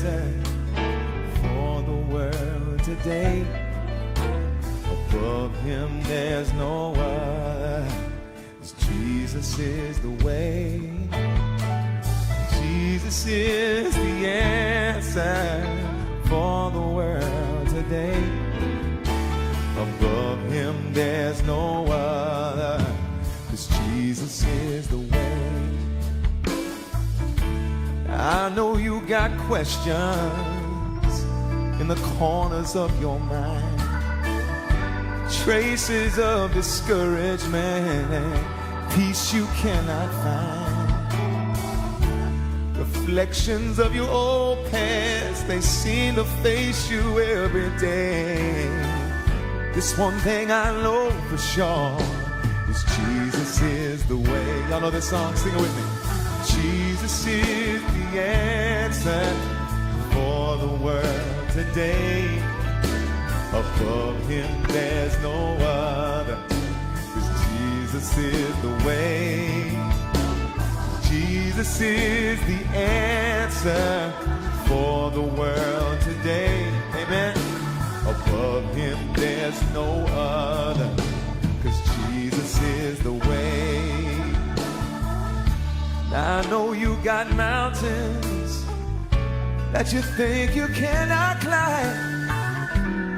answer for the world today. Above him there's no other, 'cause Jesus is the way. Jesus is the answer for the world today. Above him there's no other, 'cause Jesus is the way. I know you got questions in the corners of your mind, traces of discouragement and peace you cannot find, reflections of your old past, they seem to face you every day. This one thing I know for sure is Jesus is the way. Y'all know this song, sing it with me. Jesus is the answer for the world today. Above him there's no other, 'cause Jesus is the way. Jesus is the answer for the world today. Amen. Above him there's no other, 'cause Jesus is the way. Now I know you got mountains that you think you cannot climb.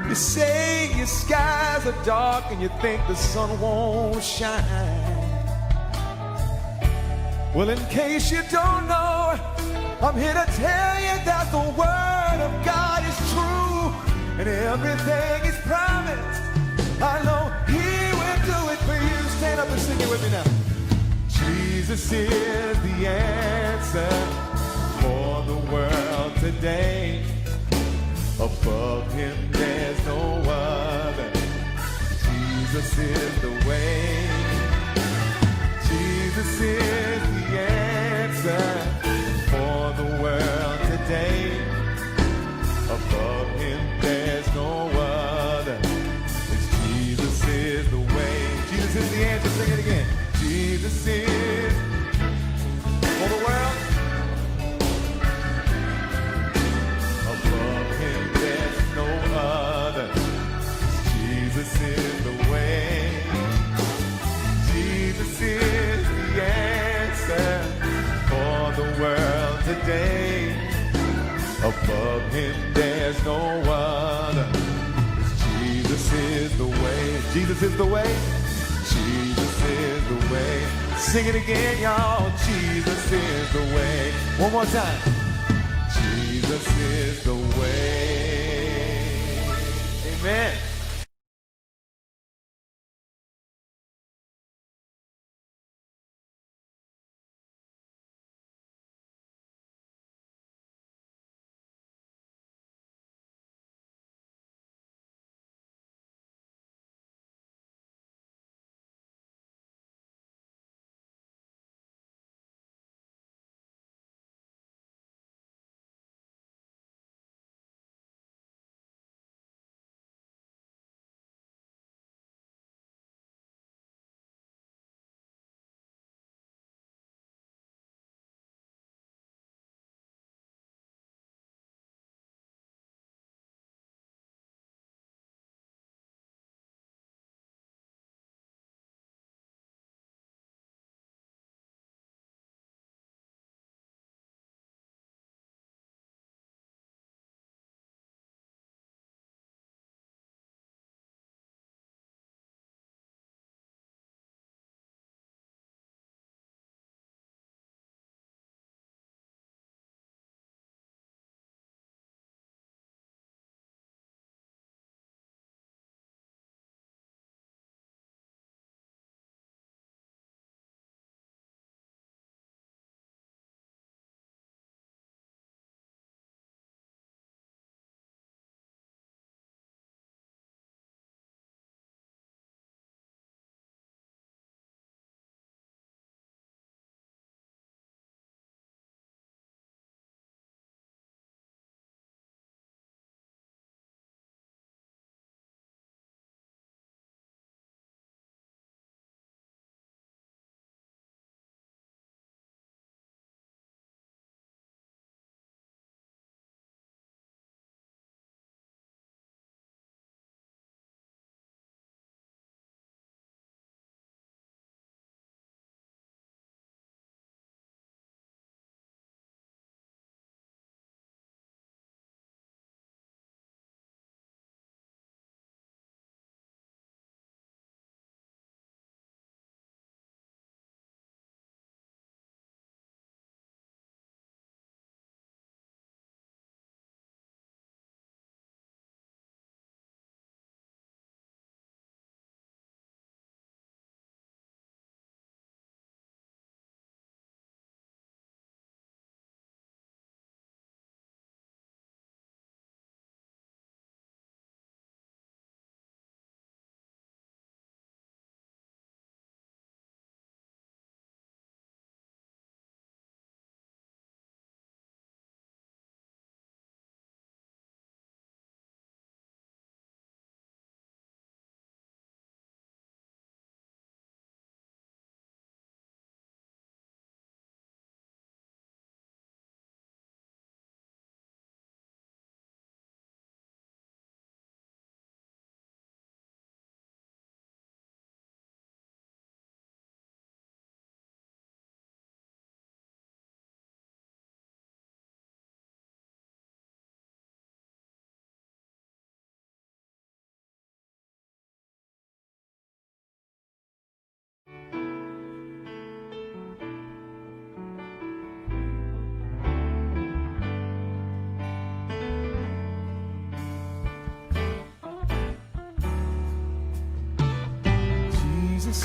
You say your skies are dark and you think the sun won't shine. Well, in case you don't know, I'm here to tell you that the word of God is true, and everything is promised. I know he will do it for you. Stand up and sing it with me now. Jesus is the answer for the world today. Above him there's no other, Jesus is the way. Jesus is the answer for the world today. Above him there's no other, 'cause Jesus is the way. Jesus is the answer, sing it again. Jesus is for the world. Above him there's no other, 'cause Jesus is the way. Jesus is the answer for the world today. Above him there's no other, 'cause Jesus is the way. Jesus is the way. Jesus is the way. Sing it again, y'all. Jesus is the way. One more time. Jesus is the way. Amen.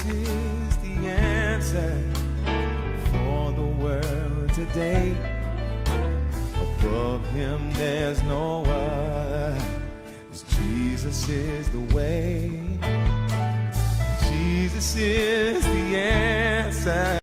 is the answer for the world today. Above him there's no other, 'cause Jesus is the way. Jesus is the answer.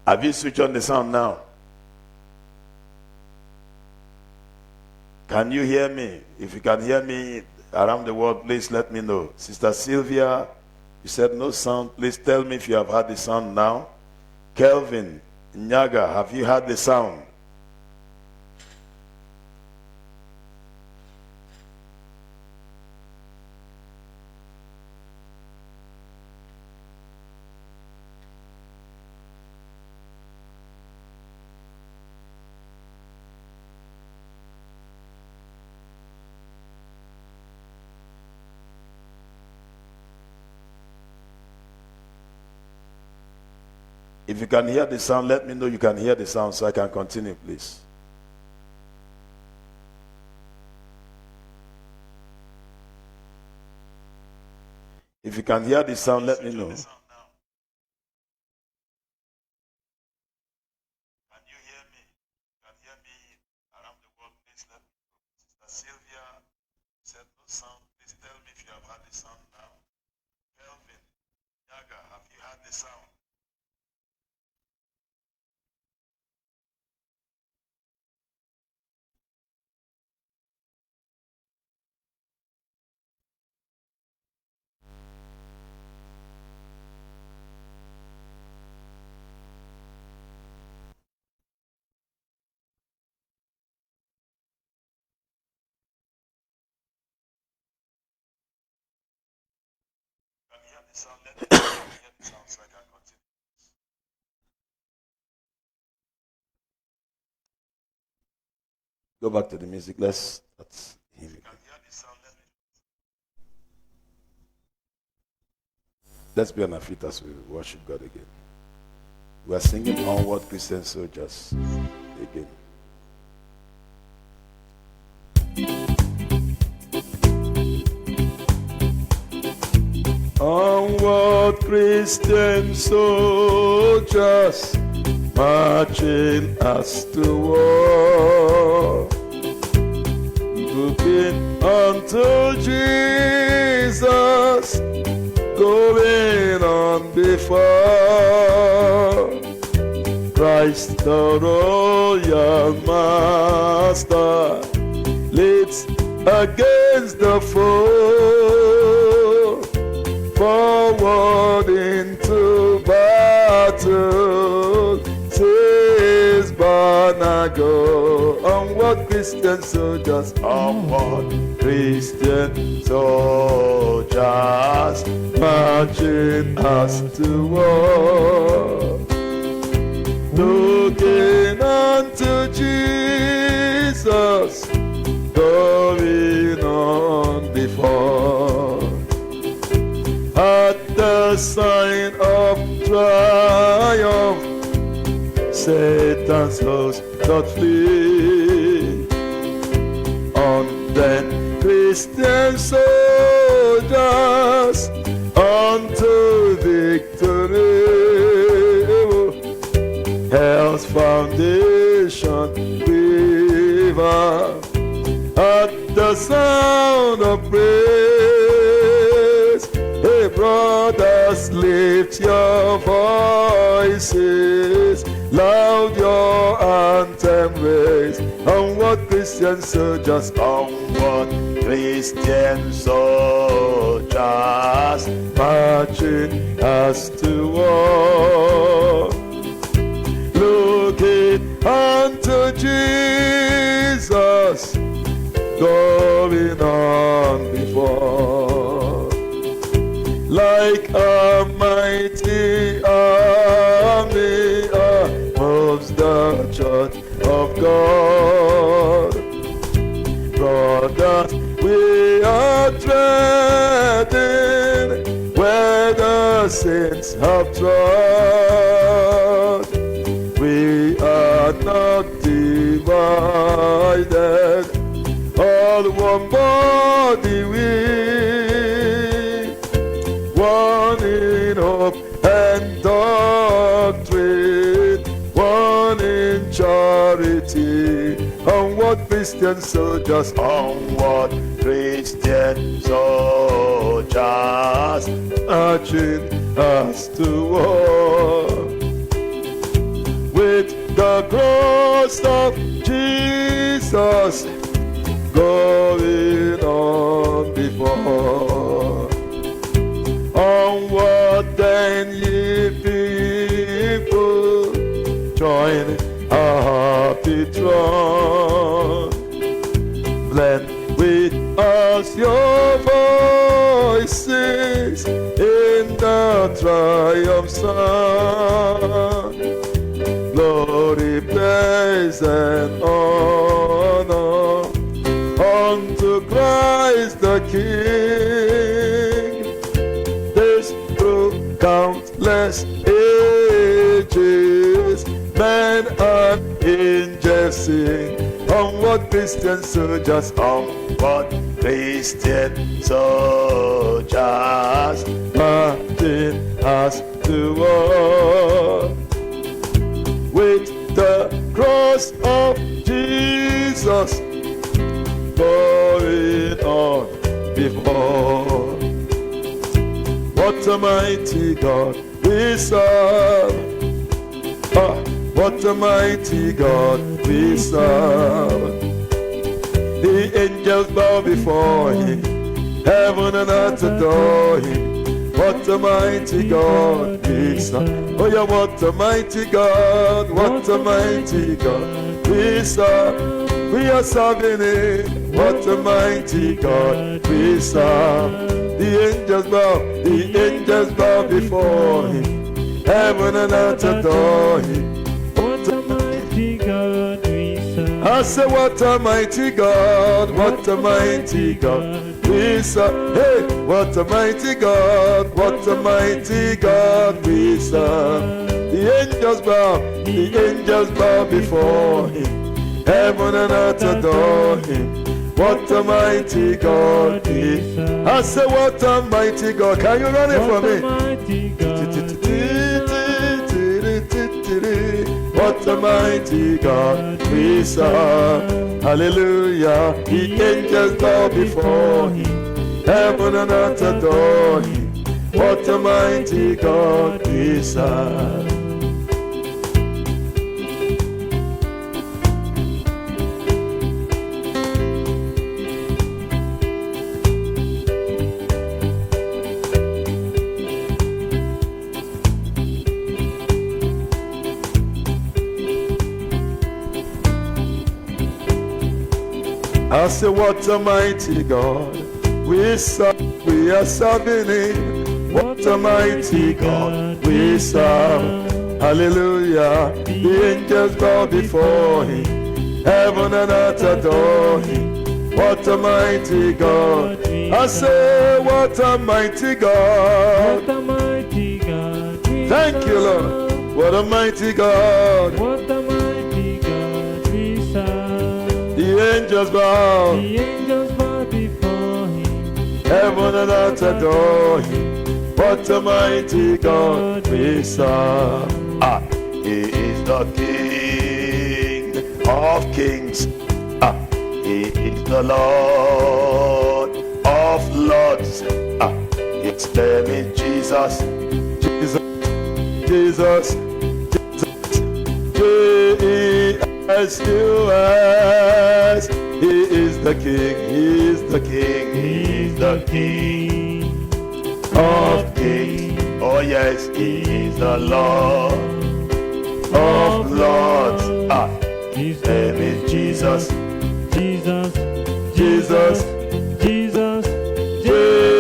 Have you switched on the sound now? Can you hear me? If you can hear me around the world, please let me know. Sister Sylvia, you said no sound. Please tell me if you have heard the sound now. Kelvin, Nyaga, have you heard the sound? If you can hear the sound, let me know you can hear the sound so I can continue, please. If you can hear the sound, let me know. Can you hear me? Can you hear me around the world? Please let me know. Sister Sylvia said no sound. Please tell me if you have heard the sound now. Kelvin, Yaga, have you heard the sound? Sound, let me hear the sound so I can continue. Go back to the music. Let's hear it. Let's be on our feet as we worship God again. We are singing Onward Christian Soldiers again. Onward Christian soldiers, marching us to war, looking unto Jesus, going on before. Christ the royal master leads against the foe, forward into battle, says Barnago. Onward Christian soldiers, onward Christian soldiers, marching us to war, looking unto Jesus, going on before. At the sign of triumph, Satan's host doth flee. On then Christian soldiers unto victory, hell's foundation quiver at the sound of praise. Hey brothers, lift your voices, loud your anthem raise. Onward Christian soldiers, onward Christian soldiers, marching us to war, looking unto Jesus, going on before. Like a mighty army moves the church of God. Brothers, we are treading where the saints have trod. We are not divided, all one body we, one in hope and doctrine, one in charity. Onward Christian soldiers, onward Christian soldiers, marching us to war, the cross of Jesus going on before. Onward then, ye people, join our happy throng. Blend with us your voices in the triumph song. Glory, praise, and honor unto Christ the King. This through countless ages, men and angels sing. Onward, Christian soldiers, onward, Christian soldiers, marching us to war. With the cross of Jesus going on before. What a mighty God we serve. What a mighty God we serve. The angels bow before him, heaven and earth adore him. What a mighty God we serve. Oh yeah, what a mighty God, what a mighty God we serve. We are serving him. What a mighty God we serve. The angels bow before him, heaven and earth adore him. What a mighty God we serve. I say, what a mighty God, what a mighty God we serve. Hey, what a mighty God, what a mighty God we serve. The angels bow before him, heaven and earth adore him. What a mighty God we serve. I say, what a mighty God. Can you run it for me? What a mighty God we serve. Hallelujah. The angels bow before him, heaven and earth adore him. What a mighty God we serve. I say, what a mighty God we serve. We are serving him. What a mighty God we serve. Hallelujah. The angels bow before him, heaven and earth adore him. What a mighty God. I say, what a mighty God. What a mighty God we Thank you, Lord. What a mighty God. What a mighty God we serve. The angels bow, The angels bow before him, heaven and earth adore him. What a mighty God we serve. He is the King of kings. He is the Lord of lords. His name is Jesus. Jesus, Jesus, Jesus. He is the King. He is the King. He is the King of kings. Oh yes, he is the Lord of lords. His name is Jesus. Jesus, Jesus, Jesus, Jesus.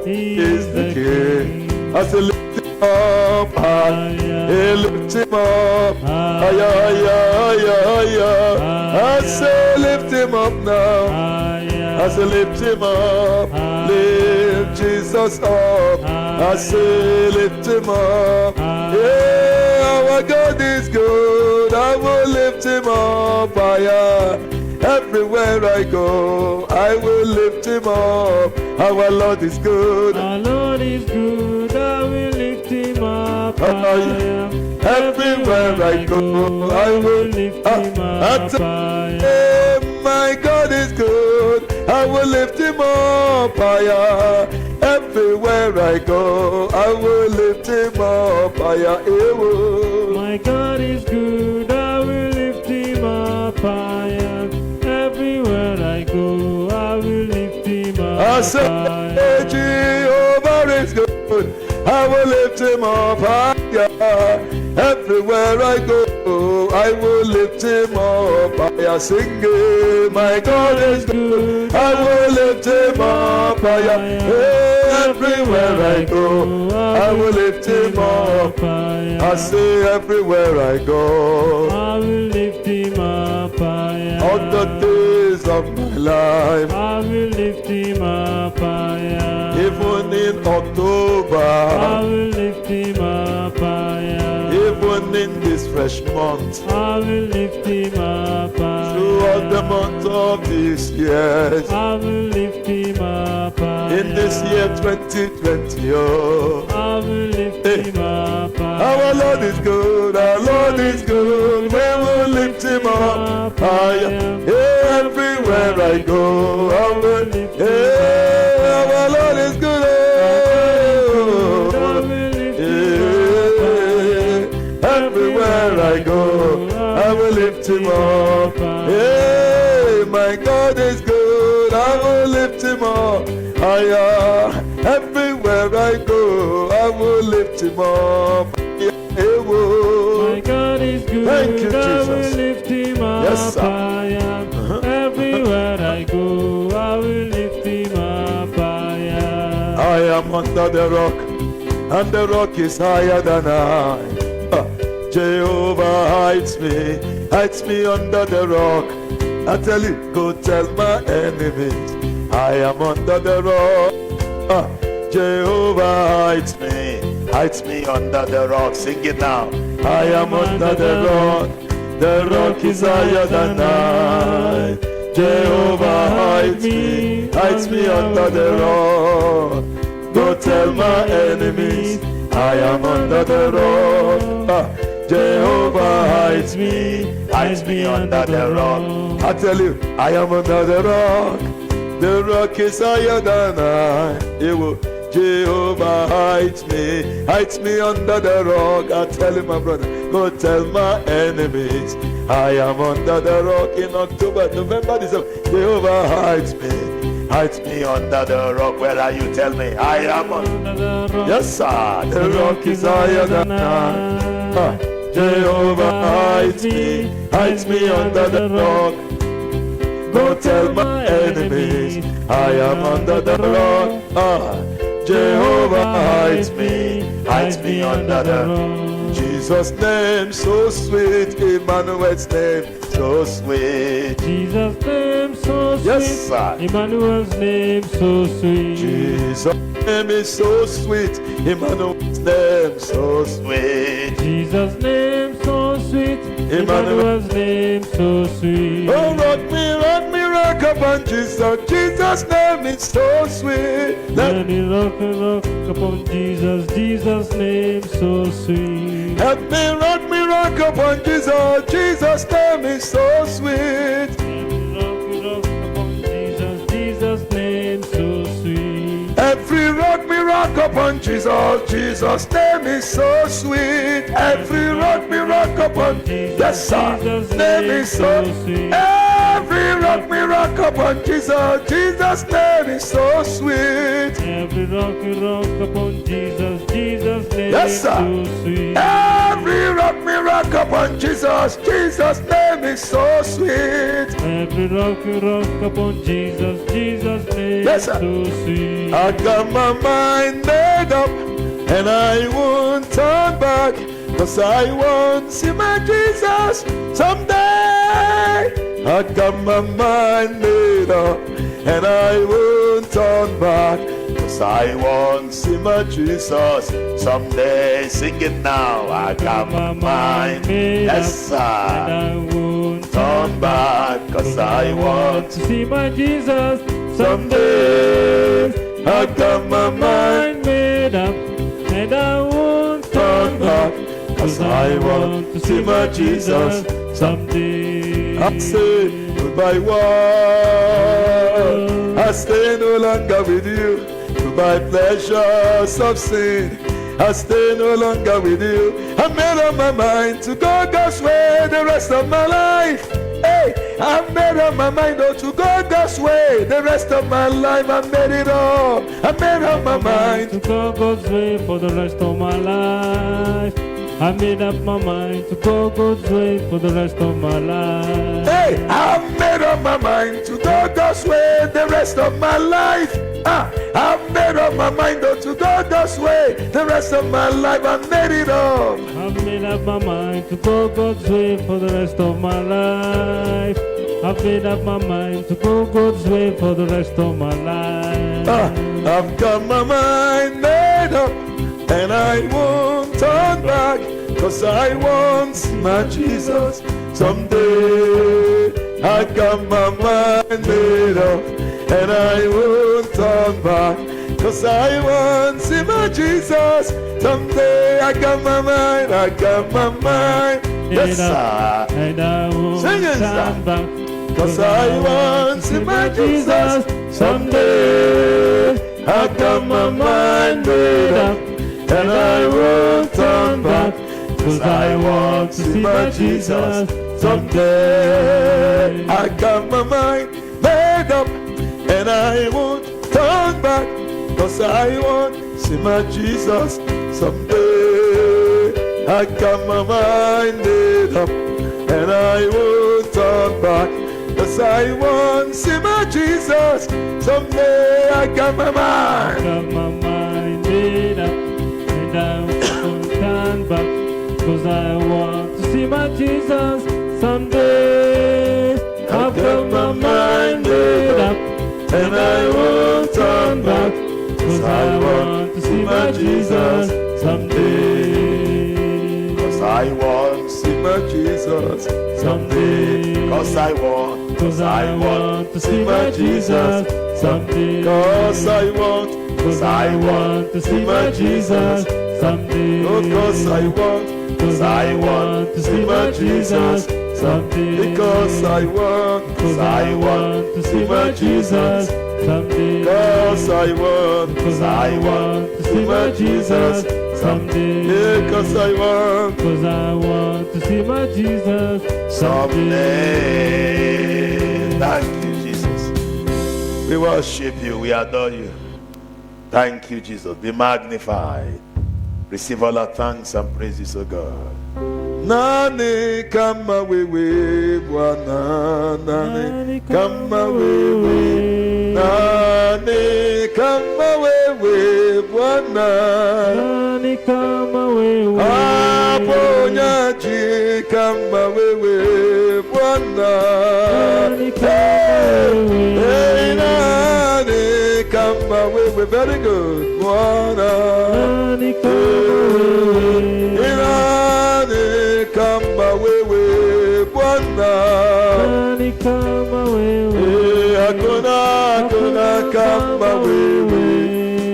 He is the King. I say lift him up high. Hey, lift him up. I say lift him up now. I say lift him up. Lift Jesus up. I say lift him up. Yeah, our God is good. I will lift him up higher. Everywhere I go, I will lift him up. Our Lord is good. our Lord is good. I will lift him up higher. Everywhere I go, I will lift him up Hey, higher. my God is good. I will lift him up higher. Everywhere I go, I will lift him up higher. My God is good, I will lift him up higher. Everywhere I go, I will lift him up I say, higher. Jehovah is good, I will lift him up higher. Everywhere I go, I will lift him up higher. Singing, my God is good, I will lift him up higher. Everywhere I go, I will lift him up. I say, everywhere I go, I will lift him up higher. all the days of my life, I will lift him up higher. even in I October, will lift him up higher. even in this fresh month, I will lift him up higher. throughout the month of this year, I will lift him up higher. in this year 2020, oh, I will lift him up higher. our Lord is good, our Lord is good, we will lift him up higher. Everywhere I go, I will lift him up. Our Lord is good, oh. Everywhere I go, I will lift him up. Hey, my God is good, I will lift him up higher. Everywhere I go, I will lift him up. My God is good, Thank you, I will Jesus. lift him up Yes, sir. higher. Everywhere I go, I will lift him up higher. I am under the rock, and the rock is higher than I. Jehovah hides me under the rock. I tell you, go tell my enemies, I am under the rock. Jehovah hides me under the rock. Sing it now. I am under the rock. The rock is higher than I. Jehovah hides me under the rock. Go tell my enemies, I am under the rock. Jehovah hides me under the rock. I tell you, I am under the rock. The rock is higher than I. Jehovah hides me under the rock. I tell you, my brother, go tell my enemies, I am under the rock. In October, November, December, Jehovah hides me under the rock. Where are you? Tell me, I am under the rock. Yes, sir. The rock is higher than I. Jehovah hides me under the rock. Go tell my enemies, I am under the rock. Jehovah hides me under the rock. Jesus' name so sweet, Emmanuel's name so sweet. Jesus' name so sweet. Yes, sir. Emmanuel's name so sweet. Jesus' name is so sweet, Emmanuel's name so sweet. Jesus' name so sweet. Emmanuel's name so sweet. Oh, rock me, rock upon Jesus. Jesus' name is so sweet. Let me rock upon Jesus. Jesus' name so sweet. Help me, rock upon Jesus. Jesus' name is so sweet. Rock upon Jesus. Jesus' name so sweet. Every rock me rock upon Jesus. Jesus' name is so sweet. Every rock me rock upon Jesus. Yes, sir. Name is so sweet. Every rock me rock upon Jesus. Jesus' name is so sweet. Every rock upon Jesus. Jesus' name Yes, sir. so sweet. Every rock me rock upon Jesus. Jesus' name is so sweet. Every rock upon Jesus. Jesus' name Yes, sir. so sweet. I got my mind made up, and I won't turn back, 'cause I want to see my Jesus someday. I got my mind made up, and I won't turn back, 'cause I want to see my Jesus someday. Sing it now. I got my mind made up, yes, And sir. I won't Turn back, 'cause I want to see my Jesus someday. I got my mind made up, and I won't turn back, 'cause I want to see my Jesus someday. I say goodbye, world. I stay no longer with you. my pleasures of sin. I stay no longer with you. I made up my mind to go God's way the rest of my life. Hey, I made up my mind to go God's way the rest of my life. I made it up. I made up my mind to go God's way for the rest of my life. I made up my mind to go God's way for the rest of my life. Hey, I made up my mind to go God's way the rest of my life. I made up my mind to go God's way the rest of my life. I made it up. I made up my mind to go God's way for the rest of my life. I made up my mind to go God's way for the rest of my life. I've got my mind made up, and I won't turn back, 'cause I want my Jesus someday. I got my mind made up, and I won't turn back, 'cause I want my Jesus someday. I got my mind, I got my mind. Yes, sir. And I won't Sing it, turn back, 'cause I want my Jesus someday. I got my mind made up, and I won't turn back, 'cause I want to see my Jesus someday. I got my mind made up, and I won't turn back, 'cause I want to see my Jesus someday. I got my mind made up, and I won't turn back, 'cause I want to see my Jesus someday. I got my mind. I got my mind made up, and I won't turn back, 'cause I want to see my Jesus someday. I've got my mind made up, and I won't turn back, 'cause I want to see my Jesus someday. 'Cause I want to see my Jesus someday. 'Cause I want to see my Jesus someday. 'Cause I want to see my Jesus someday. Oh, 'cause I want to see my Jesus someday. Because I want to see my Jesus someday. Because I want to see my Jesus someday. Because I want to see my Jesus someday. Thank you, Jesus. We worship you. We adore you. Thank you, Jesus. Be magnified. Receive all our thanks and praises, O God. Nani kama wewe Bwana, nani kama wewe, nani kama wewe Bwana, Nani kama wewe, aponyaji kama wewe Bwana, nani kama wewe, hey, nani kama wewe, very good Bwana, nani kama wewe, nani kama wewe Bwana, nani kama wewe, hakuna kama wewe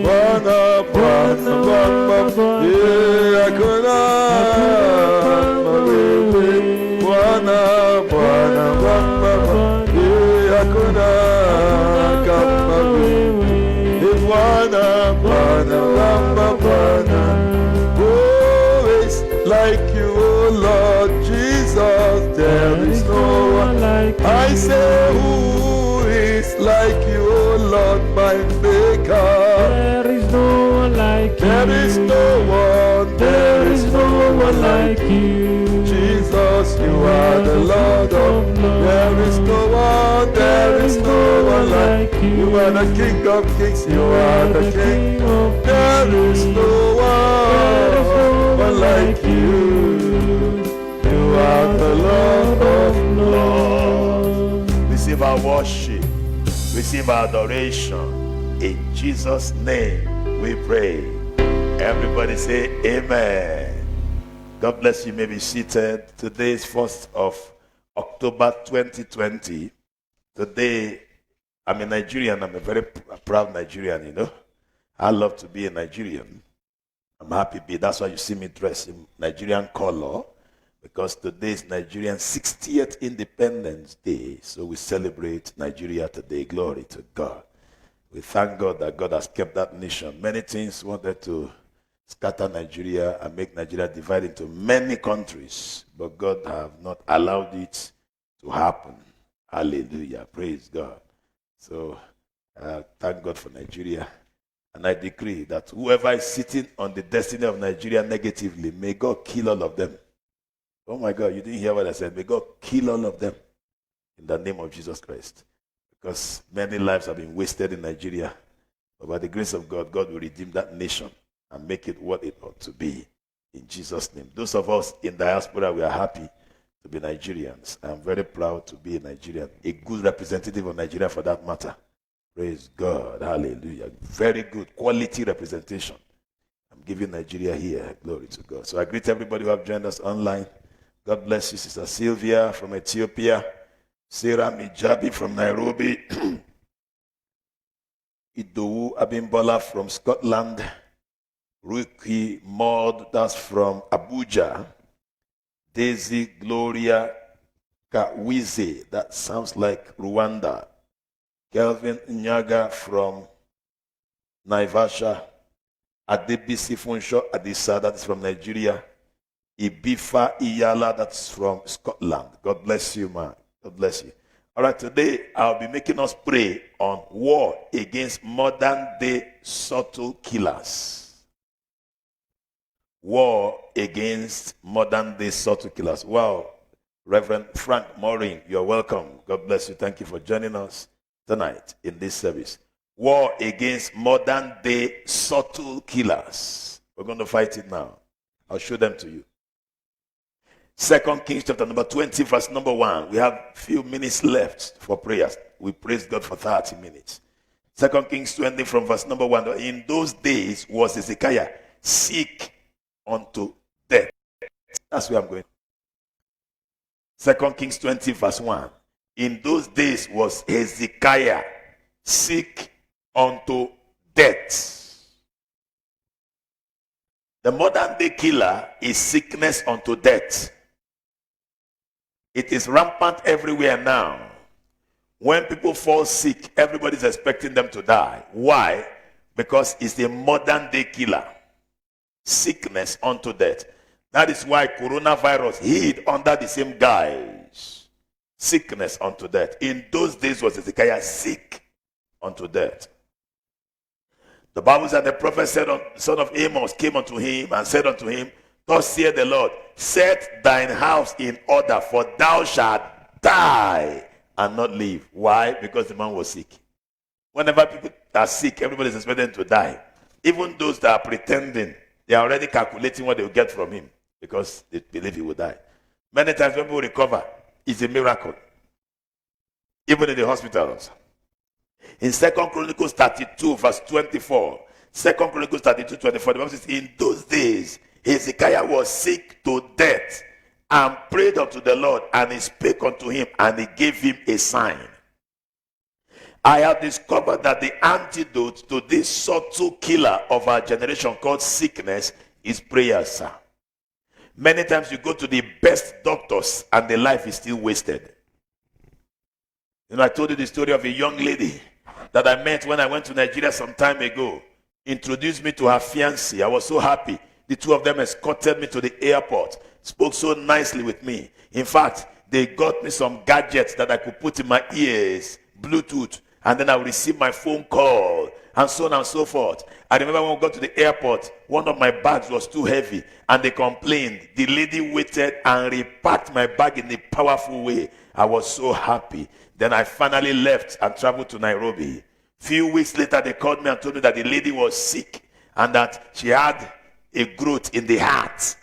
Bwana, Bwana, Bwana, hakuna kama wewe Bwana, Bwana, Bwana, hakuna kama wewe Bwana, Bwana, Bwana, Bwana. Who is like you, O Lord Jesus? There is no one like you. I say, who is like you, O Lord, my Maker? There is no one like you. There is no one, There is no one like you. Jesus, you are the Lord of Lords. There is no one, there is no one like you. You are the King of Kings, you are the King of There is no one like you. You are the Lord of Lords. Receive our worship. Receive our adoration. In Jesus' name we pray. Everybody say amen. God bless you. You may be seated. Today is 1st of October 2020. Today, I'm a Nigerian. I'm a very proud Nigerian, you know. I love to be a Nigerian. I'm happy to be. That's why you see me dressed in Nigerian color, because today is Nigerian 60th Independence Day. So we celebrate Nigeria today. Glory to God. We thank God that God has kept that nation. Many things wanted to scatter Nigeria and make Nigeria divide into many countries, but God have not allowed it to happen. Hallelujah. Praise God. So thank God for Nigeria. And I decree that whoever is sitting on the destiny of Nigeria negatively, may God kill all of them. Oh my God, you didn't hear what I said. May God kill all of them in the name of Jesus Christ. Because many lives have been wasted in Nigeria. But by the grace of God, God will redeem that nation and make it what it ought to be. In Jesus' name. Those of us in diaspora, we are happy to be Nigerians. I'm very proud to be a Nigerian. A good representative of Nigeria for that matter. Praise God. Hallelujah. Very good quality representation. I'm giving Nigeria here. Glory to God. So I greet everybody who have joined us online. God bless you, Sister Sylvia from Ethiopia. Sarah Mijabi from Nairobi. Idowu Abimbola from Scotland. Ruki Maud, that's from Abuja. Daisy Gloria Kawize, that sounds like Rwanda. Kelvin Nyaga from Naivasha. Adebisi Funsho Adisa, that's from Nigeria. Ibifa Iyala, that's from Scotland. God bless you, man. God bless you. All right, today I'll be making us pray on war against modern day subtle killers. War against modern day subtle killers. Wow. Reverend Frank Morin, you're welcome. God bless you. Thank you for joining us tonight in this service. War against modern day subtle killers. We're going to fight it now. I'll show them to you. 2 Kings chapter number 20, verse number 1. We have a few minutes left for prayers. We praise God for 30 minutes. 2 Kings 20 from verse number 1. In those days was Hezekiah sick unto death. That's where I'm going. 2 Kings 20 verse 1. In those days was Hezekiah sick unto death. The modern day killer is sickness unto death. It is rampant everywhere now. When people fall sick, everybody's expecting them to die. Why? Because it's a modern day killer. Sickness unto death. That is why coronavirus hid under the same guise. Sickness unto death. In those days was Hezekiah sick unto death. The Bible said the prophet said, son of Amos came unto him and said unto him, thus saith the Lord, set thine house in order, for thou shalt die and not live. Why? Because the man was sick. Whenever people are sick, everybody is expecting to die. Even those that are pretending, they are already calculating what they will get from him because they believe he will die. Many times when people recover, it's a miracle. Even in the hospitals. In 2 Chronicles 32 verse 24, 2 Chronicles 32, 24, the Bible says, in those days, Hezekiah was sick to death and prayed unto the Lord, and he spake unto him, and he gave him a sign. I have discovered that the antidote to this subtle killer of our generation called sickness is prayer, sir. Many times you go to the best doctors and the life is still wasted. You know, I told you the story of a young lady that I met when I went to Nigeria some time ago. Introduced me to her fiancé. I was so happy. The two of them escorted me to the airport. Spoke so nicely with me. In fact, they got me some gadgets that I could put in my ears, Bluetooth, and then I would receive my phone call, and so on and so forth. I remember when we got to the airport, one of my bags was too heavy, and they complained. The lady waited and repacked my bag in a powerful way. I was so happy. Then I finally left and traveled to Nairobi. Few weeks later, they called me and told me that the lady was sick and that she had a growth in the heart.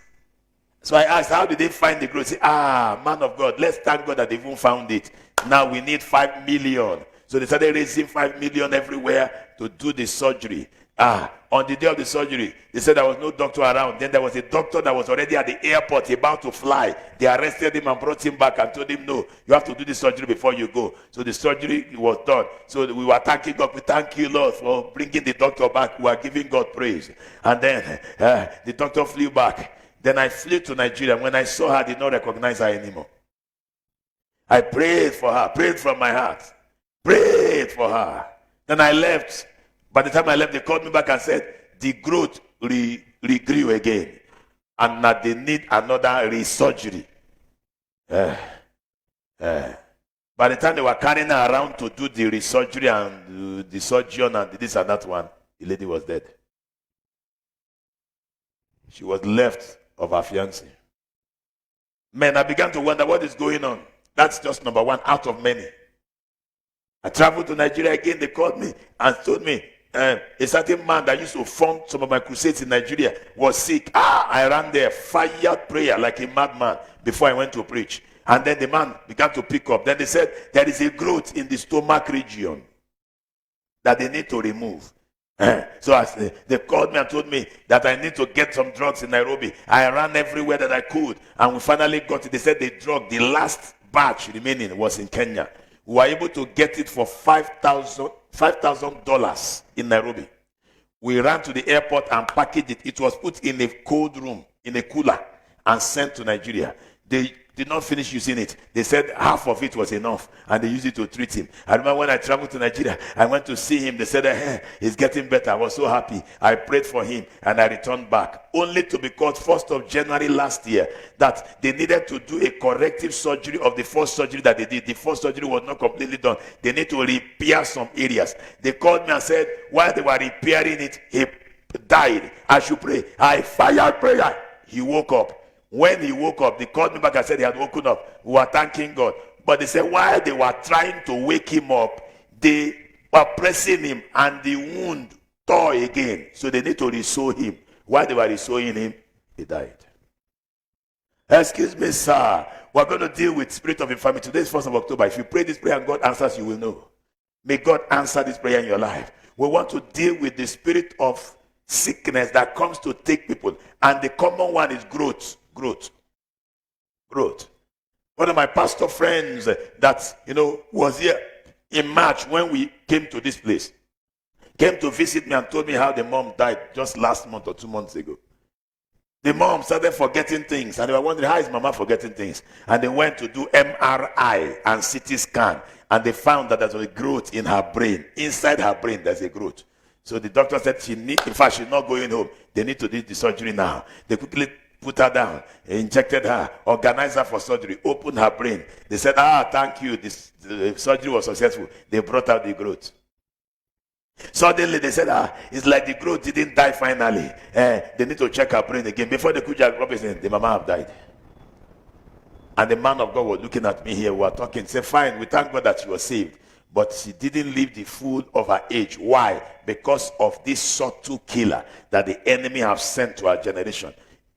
So I asked, how did they find the growth? Say, man of God, let's thank God that they even found it. Now we need 5 million. So they started raising 5 million everywhere to do the surgery. On the day of the surgery, they said there was no doctor around. Then there was a doctor that was already at the airport about to fly. They arrested him and brought him back and told him, no, you have to do the surgery before you go. So the surgery was done. So we were thanking God. We thank you, Lord, for bringing the doctor back. We are giving God praise. And then the doctor flew back. Then I flew to Nigeria. When I saw her, I did not recognize her anymore. I prayed for her, prayed from my heart, prayed for her. Then I left. By the time I left, they called me back and said, the growth regrew again. And that they need another resurgery. By the time they were carrying her around to do the resurgery and the surgeon and this and that one, the lady was dead. She was left of her fiancé. Man, I began to wonder what is going on. That's just number one out of many. I traveled to Nigeria again. They called me and told me a certain man that used to fund some of my crusades in Nigeria was sick. I ran there, fired prayer like a madman before I went to preach. And then the man began to pick up. Then they said there is a growth in the stomach region that they need to remove. So they called me and told me that I need to get some drugs in Nairobi. I ran everywhere that I could, and we finally got it. They said the last batch remaining was in Kenya. We were able to get it for $5,000 in Nairobi. We ran to the airport and packaged it. It was put in a cold room, in a cooler, and sent to Nigeria. They did not finish using it. They said half of it was enough, and they used it to treat him. I remember when I traveled to Nigeria, I went to see him. They said, he's getting better. I was so happy. I prayed for him, and I returned back, only to be called 1st of January last year that they needed to do a corrective surgery of the first surgery that they did. The first surgery was not completely done. They need to repair some areas. They called me and said, while they were repairing it, he died. I should pray. I fired prayer. He woke up. When he woke up, they called me back and said he had woken up. We were thanking God. But they said while they were trying to wake him up, they were pressing him and the wound tore again. So they need to resew him. While they were resewing him, he died. Excuse me, sir. We're going to deal with spirit of infirmity. Today is 1st of October. If you pray this prayer and God answers, you will know. May God answer this prayer in your life. We want to deal with the spirit of sickness that comes to take people. And the common one is growth. Growth. One of my pastor friends that was here in March when we came to this place came to visit me and told me how the mom died just last month or 2 months ago. The mom started forgetting things, and they were wondering, how is mama forgetting things? And they went to do MRI and CT scan, and they found that there was a growth in her brain. Inside her brain, there's a growth. So the doctor said she's not going home. They need to do the surgery now. They quickly put her down, injected her, organized her for surgery, opened her brain. They said, thank you, the surgery was successful. They brought out the growth. Suddenly they said, it's like the growth didn't die finally. They need to check her brain again. Before they could just Robinson, the mama have died. And the man of God was looking at me here, we were talking, said, fine, we thank God that she was saved. But she didn't live the full of her age. Why? Because of this subtle killer that the enemy have sent to our generation.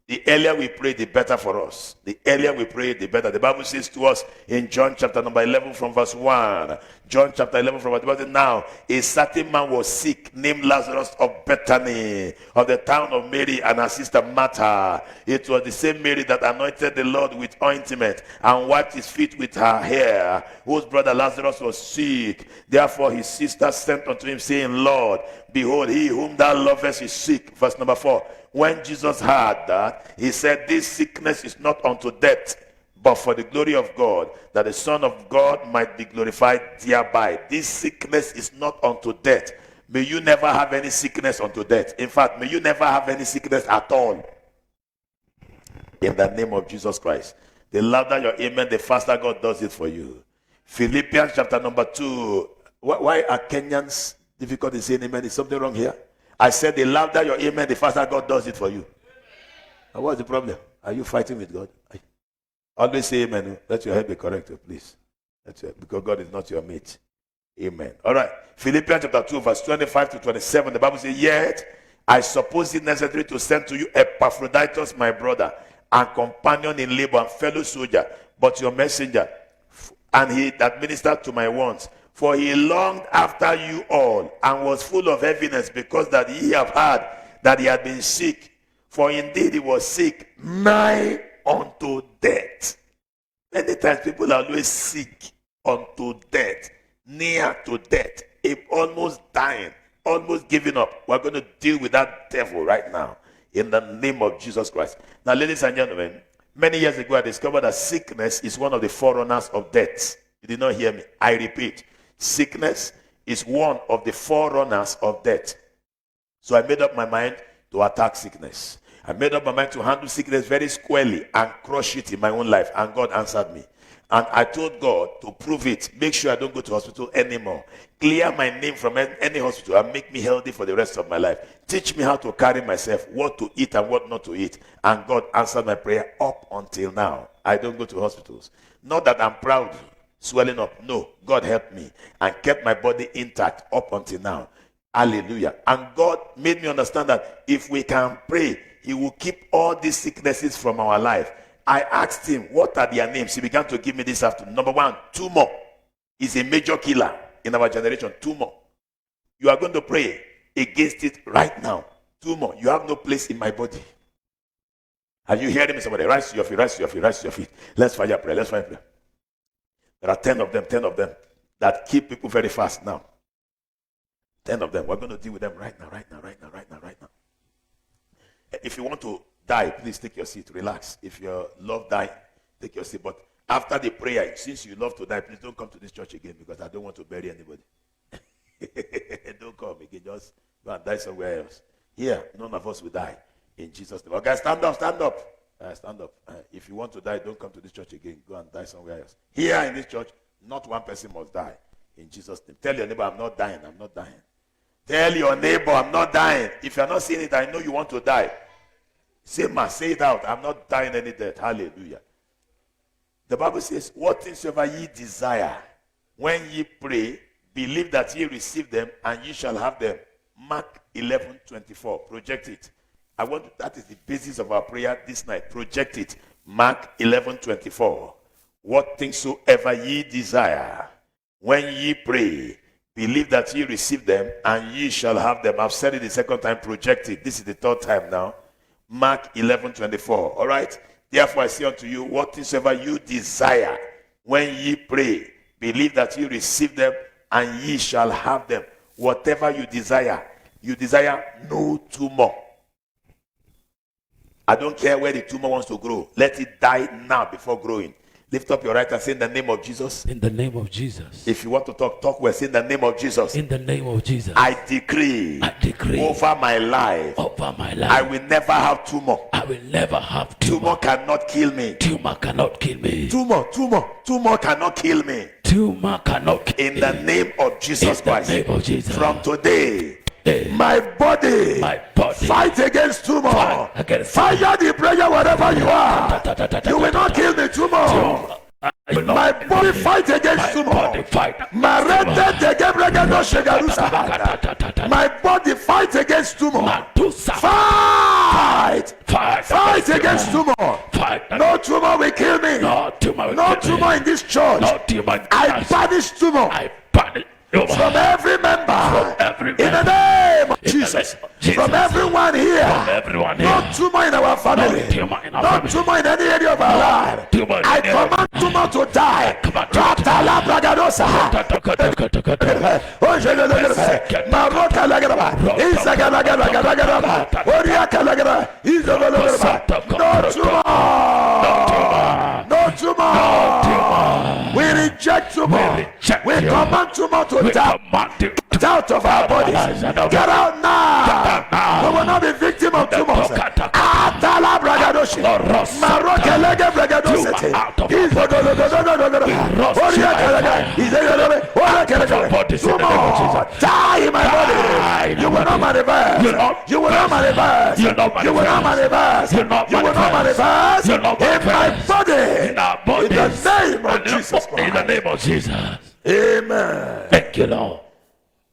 The earlier we pray, the better for us. The earlier we pray, the better. The Bible says to us in John chapter number 11 from verse 1. John chapter 11 from verse 1. Now, a certain man was sick, named Lazarus of Bethany, of the town of Mary and her sister Martha. It was the same Mary that anointed the Lord with ointment and wiped his feet with her hair, whose brother Lazarus was sick. Therefore his sister sent unto him, saying, Lord, behold, he whom thou lovest is sick. Verse number 4. When Jesus heard that, he said, this sickness is not unto death, but for the glory of God, that the Son of God might be glorified thereby. This sickness is not unto death. May you never have any sickness unto death. In fact, may you never have any sickness at all. In the name of Jesus Christ. The louder your amen, the faster God does it for you. Philippians chapter number 2. Why are Kenyans difficult in saying amen? Is something wrong here? I said the louder your amen, the faster God does it for you. And what's the problem? Are you fighting with God? Always say amen. Let your head be corrected, please. Because God is not your mate. Amen. All right. Philippians chapter 2, verse 25 to 27. The Bible says, yet I suppose it necessary to send to you Epaphroditus, my brother, and companion in labor and fellow soldier, but your messenger, and he that ministered to my wants. For he longed after you all, and was full of heaviness, because that ye have heard that he had been sick. For indeed he was sick, nigh unto death. Many times people are always sick unto death, near to death, almost dying, almost giving up. We're going to deal with that devil right now, in the name of Jesus Christ. Now, ladies and gentlemen, many years ago I discovered that sickness is one of the forerunners of death. You did not hear me. I repeat. Sickness is one of the forerunners of death. So I made up my mind to attack sickness. I made up my mind to handle sickness very squarely and crush it in my own life. And God answered me. And I told God to prove it. Make sure I don't go to hospital anymore. Clear my name from any hospital and make me healthy for the rest of my life. Teach me how to carry myself, what to eat and what not to eat. And God answered my prayer up until now. I don't go to hospitals. Not that I'm proud, swelling up. No, God helped me and kept my body intact up until now. Hallelujah. And God made me understand that if we can pray, He will keep all these sicknesses from our life. I asked Him, what are their names? He began to give me this afternoon. Number one, tumor is a major killer in our generation. Tumor. You are going to pray against it right now. Tumor, you have no place in my body. Are you hearing me? Somebody, rise to your feet, rise to your feet, rise to your feet. Let's fire prayer, let's fire prayer. There are 10 of them that keep people very fast now. 10 of them. We're going to deal with them right now. If you want to die, please take your seat, relax. If you love dying, take your seat. But after the prayer, since you love to die, please don't come to this church again because I don't want to bury anybody. Don't come again. Just go and die somewhere else. Here, none of us will die in Jesus' name. Okay, stand up. Stand up. If you want to die, don't come to this church again. Go and die somewhere else. Here in this church, not one person must die in Jesus' name. Tell your neighbor, I'm not dying. Tell your neighbor, I'm not dying. If you're not saying it, I know you want to die. Say it out. I'm not dying any death. Hallelujah. The Bible says, what things soever ye desire, when ye pray, believe that ye receive them, and ye shall have them. Mark 11:24. Project it. That is the basis of our prayer this night. Project it. Mark 11:24. What things soever ye desire, when ye pray, believe that ye receive them, and ye shall have them. I've said it the second time. Project it. This is the third time now. Mark 11:24. All right. Therefore I say unto you, what things soever you desire, when ye pray, believe that ye receive them, and ye shall have them. Whatever you desire no tumor. I don't care where the tumor wants to grow. Let it die now before growing. Lift up your right and say, in the name of Jesus. In the name of Jesus. If you want to talk well. Say, in the name of Jesus. In the name of Jesus. I decree over my life. I will never have tumor. I will never have tumor. Tumor cannot kill me. Tumor cannot kill me. Tumor cannot kill me. Tumor cannot kill me. In the name of Jesus Christ. In the name of Jesus. From today, my body fight against tumor. Fire the prayer wherever you are. You will not kill the tumor. My body fight against tumor. My body fight against tumor. Fight against tumor. No tumor will kill me. No tumor in this church. I banish tumor from every member. In the name of Jesus. From everyone here. No tumor in our family. No tumor in any area of our life. I command tumor to die. No tumor. We reject tumor. We command tumor to die. Out of our bodies. Get out now. We will not be victim of tumors. Die in my body. You will not manifest. You will not manifest. You will not manifest. You will not manifest in my body. In the name of Jesus Christ. In the name of Jesus. Amen. Thank you, Lord.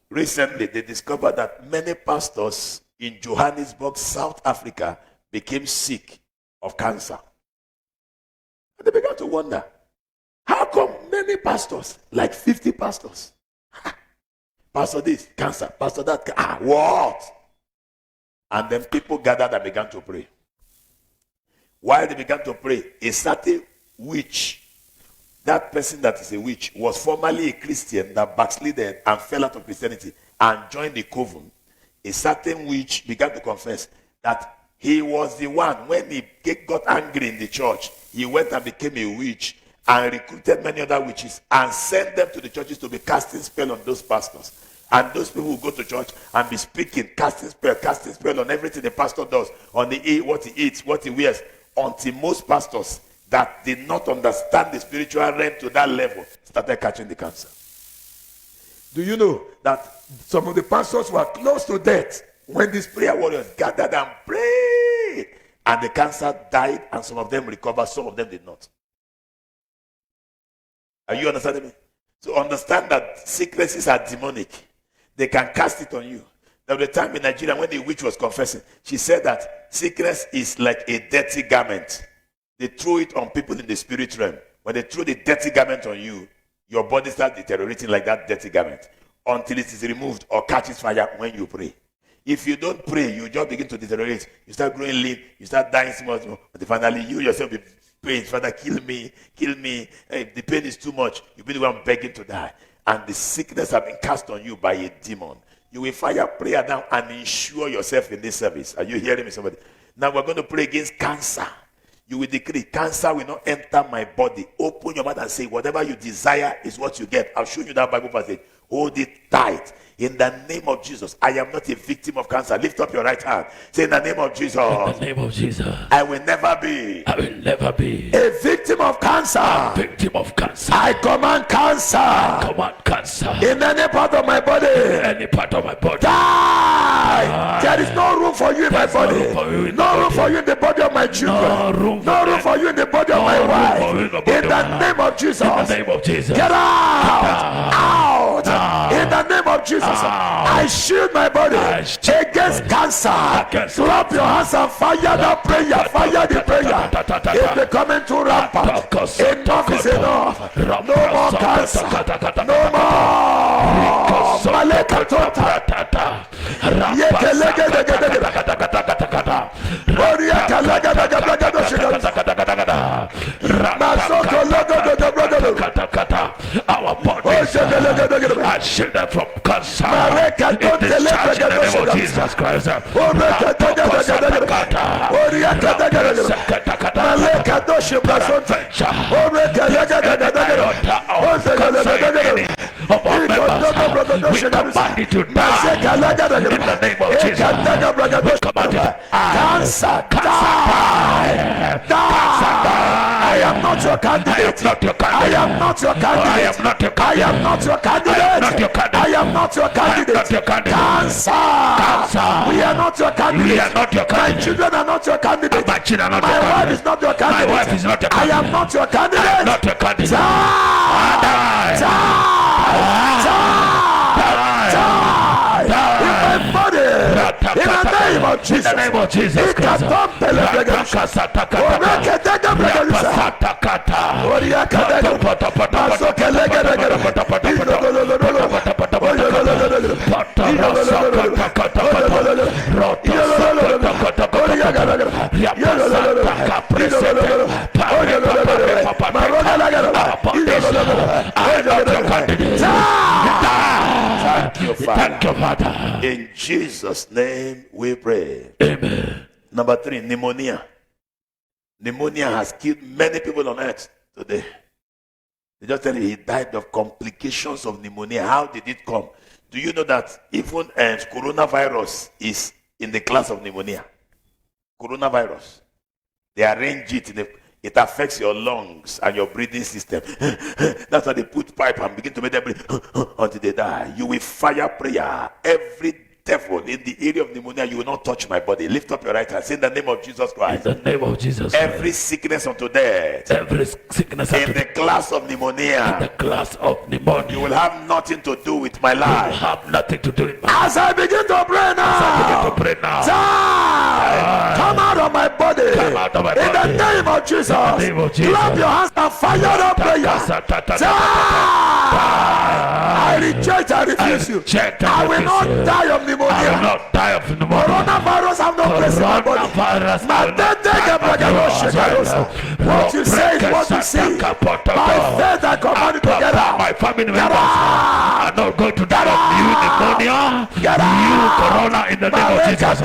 Recently, they discovered that many pastors in Johannesburg, South Africa, became sick of cancer. And they began to wonder, how come many pastors, like 50 pastors, pastor this, cancer, pastor that, what? And then people gathered and began to pray. While they began to pray, a certain witch, that person that is a witch, was formerly a Christian that backslided and fell out of Christianity and joined the coven. A certain witch began to confess that he was the one, when he got angry in the church, he went and became a witch and recruited many other witches and sent them to the churches to be casting spell on those pastors. And those people will go to church and be speaking, casting spell on everything the pastor does, on what he eats, what he wears, until most pastors that did not understand the spiritual realm to that level started catching the cancer. Do you know that some of the pastors were close to death when these prayer warriors gathered and prayed, and the cancer died, and some of them recovered, some of them did not? Are you understanding me? So understand that sicknesses are demonic. They can cast it on you. There was a time in Nigeria when the witch was confessing, she said that sickness is like a dirty garment. They throw it on people in the spirit realm. When they throw the dirty garment on you, your body starts deteriorating like that dirty garment until it is removed or catches fire when you pray. If you don't pray, you just begin to deteriorate. You start growing lean. You start dying small. But finally, you yourself be praying, Father, kill me, kill me. Hey, the pain is too much. You've been the one begging to die. And the sickness has been cast on you by a demon. You will fire prayer down and ensure yourself in this service. Are you hearing me, somebody? Now we're going to pray against cancer. You will decree, cancer will not enter my body. Open your mouth and say, whatever you desire is what you get. I'll show you that Bible passage. Hold it tight. In the name of Jesus, I am not a victim of cancer. Lift up your right hand. Say, in the name of Jesus. In the name of Jesus. I will never be. I will never be a victim of cancer. a victim of cancer. I command cancer. I command cancer. In any part of my body. Any part of my body. Die. There is no room for you in my body. No room for you in the body of my children. No room for you in the body of my wife. In the name of Jesus. In the name of Jesus. Get out. Out. In the name of Jesus. I shield my body against cancer. Clap your hands and fire that prayer. Fire the prayer. It's becoming too rampant. Enough is enough. No more cancer. No more. Maleka tota. Our bodies are shielded from cancer. In this church, in the name of Jesus Christ. We command it to die. In the name of Jesus. We command it. Cancer, die. I am not your candidate. I am not your candidate. I am not your candidate. I am not your candidate. Cancer. We are not your candidate. My children are not your candidate. My wife is not your candidate. I am not your candidate. Die. In the name of Jesus. In the name of Jesus Christ. Thank you, Father. In Jesus' name we pray. Amen. Number 3, pneumonia. Pneumonia has killed many people on earth today. They just tell you he died of complications of pneumonia. How did it come? Do you know that even coronavirus is in the class of pneumonia? Coronavirus. They arrange it it affects your lungs and your breathing system. That's why they put pipe and begin to make them breathe until they die. You will fire prayer. Every devil in the area of pneumonia, you will not touch my body. Lift up your right hand. Say in the name of Jesus Christ. In the name of Jesus Christ. Every sickness unto death. Every sickness in the class of pneumonia. In the class of pneumonia. You will have nothing to do with my life. You will have nothing to do with my life. As I begin to pray now. Die. Come out of my body. Come out of my body. In the name of Jesus. In the name of Jesus. Clap your hands and fire the prayer. Die. I reject, I refuse you. I will not die of pneumonia. I will not die of pneumonia. Coronavirus have no place in my body. What you say is what you see. By faith I command it to get out. My family members are not going to die of you pneumonia. You corona in the name of Jesus.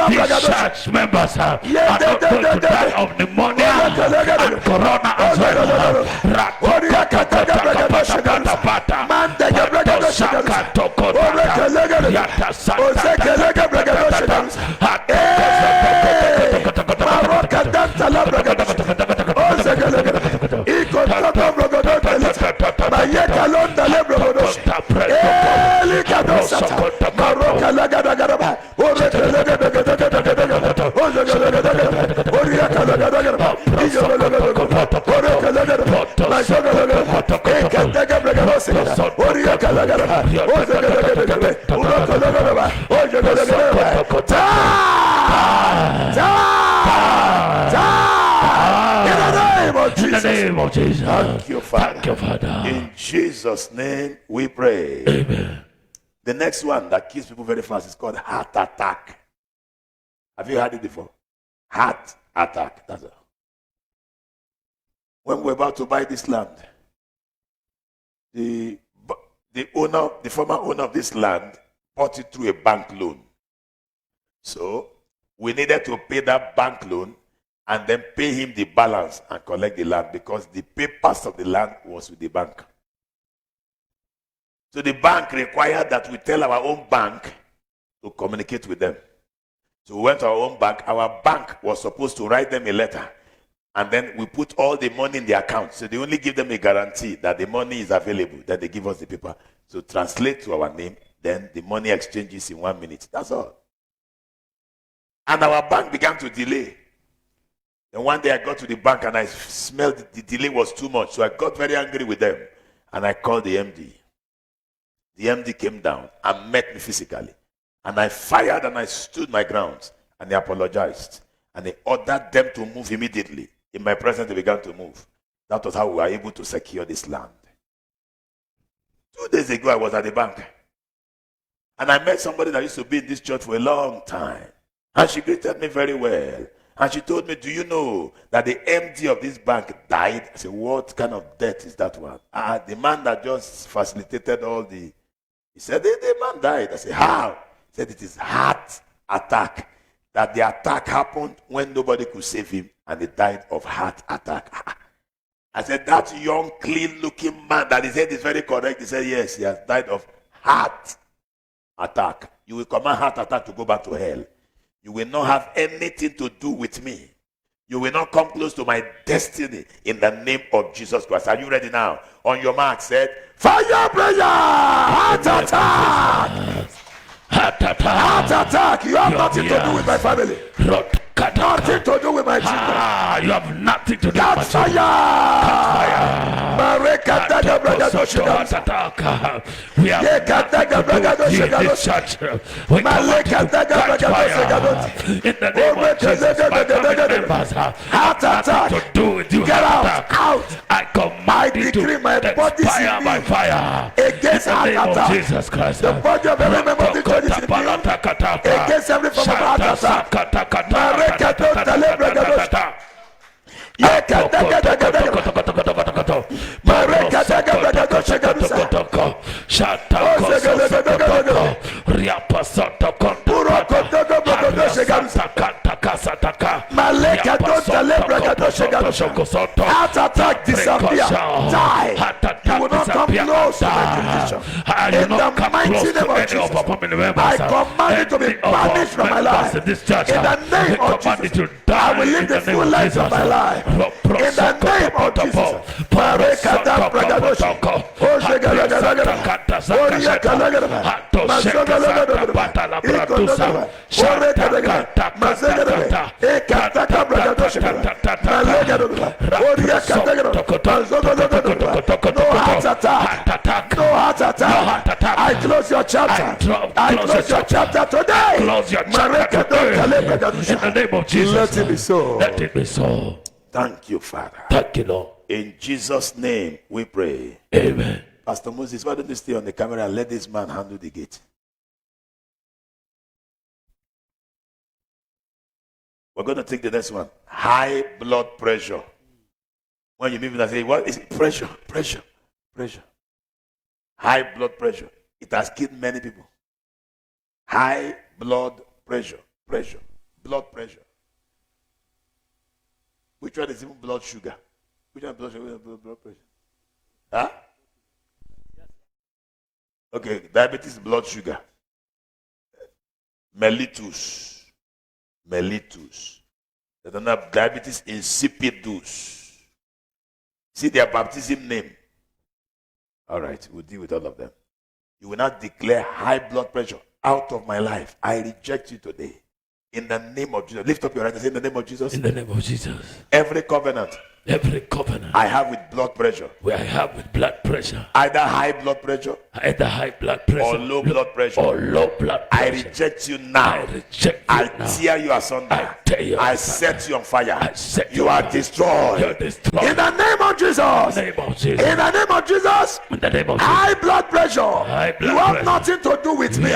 These church members are not going to die of pneumonia and corona as well. In the name of Jesus. Thank you, Father. Thank you, Father. In Jesus' name we pray. Amen. The next one that kills people very fast is called heart attack. Have you heard it before? Heart attack. That's it. When we're about to buy this land, the former owner of this land bought it through a bank loan. So we needed to pay that bank loan and then pay him the balance and collect the land because the papers of the land was with the bank. So the bank required that we tell our own bank to communicate with them. So we went to our own bank. Our bank was supposed to write them a letter. And then we put all the money in the account. So they only give them a guarantee that the money is available. Then they give us the paper. So translate to our name. Then the money exchanges in 1 minute. That's all. And our bank began to delay. And one day I got to the bank and I smelled the delay was too much. So I got very angry with them. And I called the MD. The MD came down and met me physically. And I fired and I stood my ground. And he apologized. And he ordered them to move immediately. In my presence, they began to move. That was how we were able to secure this land. 2 days ago, I was at the bank. And I met somebody that used to be in this church for a long time. And she greeted me very well. And she told me, do you know that the MD of this bank died? I said, what kind of death is that one? The man that just facilitated all the... He said, the man died. I said, how? He said, it is heart attack. That the attack happened when nobody could save him. And he died of heart attack. I said, that young, clean-looking man that his head is very correct. He said, yes, he has died of heart attack. You will command heart attack to go back to hell. You will not have anything to do with me. You will not come close to my destiny in the name of Jesus Christ. Are you ready now? On your mark, said, fire prayer! Heart attack! Heart attack. Heart attack! You have nothing to do with my family. Nothing to do with my children. You have nothing to do with my Catch children. fire! Heart attack. We have nothing to do with this church. We command you to catch fire. In the name of Jesus, my family members have nothing to do with you. Get Heart out! attack. Out! I command you decree to my body is expire by immune fire. against In the heart name of attack. Jesus Christ. The body of every member of the church is immune against every form of heart attack. Heart attack disappear. Die. You will not come close to my condition. In the mighty name of Jesus, I command it to be banished from my life. In the name of Jesus, I will live the full life of my life. In the name of Jesus. No heart attack. I close your chapter. I close your chapter today. Close your chapter today. In the name of Jesus. Let it be so. Let it be so. Thank you, Father. Thank you, Lord. In Jesus' name we pray. Amen. Pastor Moses, why don't you stay on the camera and let this man handle the gate? We're going to take the next one. High blood pressure. When you meet me and say, what is it? Pressure. High blood pressure. It has killed many people. High blood pressure. Blood pressure. Which one is even blood sugar? Which one is blood sugar? Which one is blood pressure? Huh? Okay, diabetes, blood sugar. Mellitus. They don't have diabetes insipidus. See their baptism name. All right, we'll deal with all of them. You will not declare high blood pressure out of my life. I reject you today. In the name of Jesus. Lift up your right and say, in the name of Jesus. In the name of Jesus. Every covenant I have with blood pressure. Where I have with blood pressure. Either high blood pressure. Or low blood pressure. I reject you now. I tear you asunder. I set you on fire. You are destroyed. In the name of Jesus. In the name of Jesus. High blood pressure. You have nothing to do with me.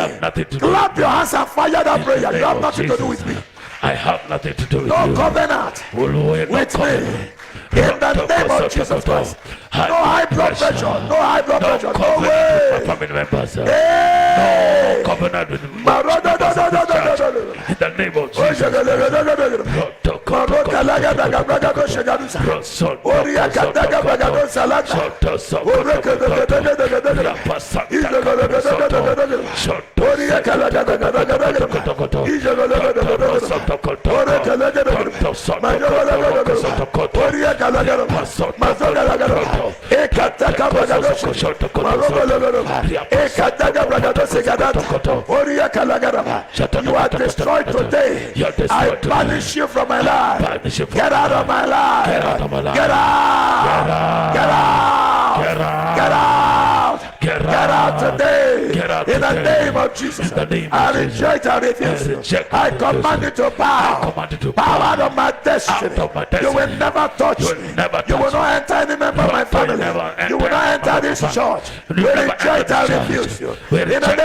Clap your hands and fire that prayer. You have nothing to do with me. I have nothing to do with you. No covenant with me. In the name of Jesus Christ. No high blood pressure. No high blood pressure. No way. Family members. Hey. No covenant with me. In the name of You are destroyed today. I banish you from my life. Get out of my life. Get out. Get out. Get out. Get out today. In the name of Jesus. I reject and refuse. I command you to bow. Bow out of my destiny. You will never touch me. You will not enter any member of my family. You will not enter this church. We reject and refuse you. In the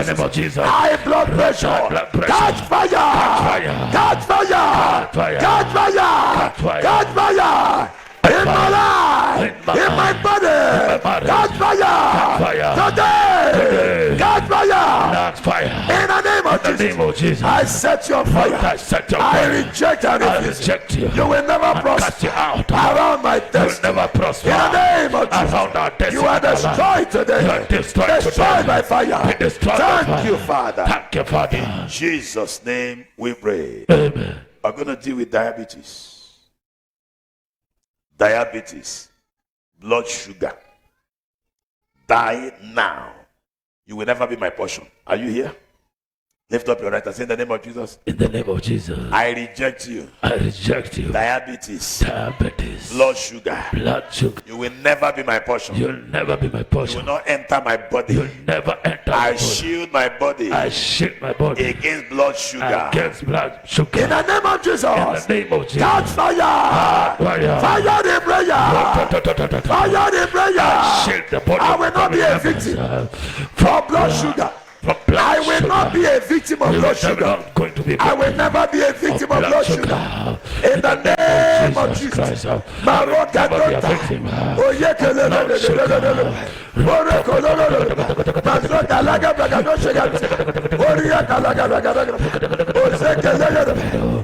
name of Jesus. High blood pressure. Catch fire. Catch fire. Catch fire. Catch fire. In my life, in my body, catch fire. Today, catch fire. In the name of Jesus, I set you on fire. I reject and refuse you. You will never prosper around my destiny. In the name of Jesus, you are destroyed today. Destroyed by fire. Thank you, Father. Thank you, Father. In Jesus' name we pray. Amen. We're going to deal with diabetes, blood sugar. Die now. You will never be my portion. Are you here? Lift up your right and say, in the name of Jesus. In the name of Jesus. I reject you. I reject you. Diabetes. Blood sugar. You will never be my portion. You'll never be my portion. You will not enter my body. You'll never enter I shield my body. I shield my body against blood sugar. Against blood sugar. In the name of Jesus. In the name of Jesus. Catch fire. Fire the prayer. Fire the prayer. I shield the body. I will not be a victim for blood sugar. I will not be a victim of blood sugar. I will never be a victim of blood sugar. In the name of Jesus.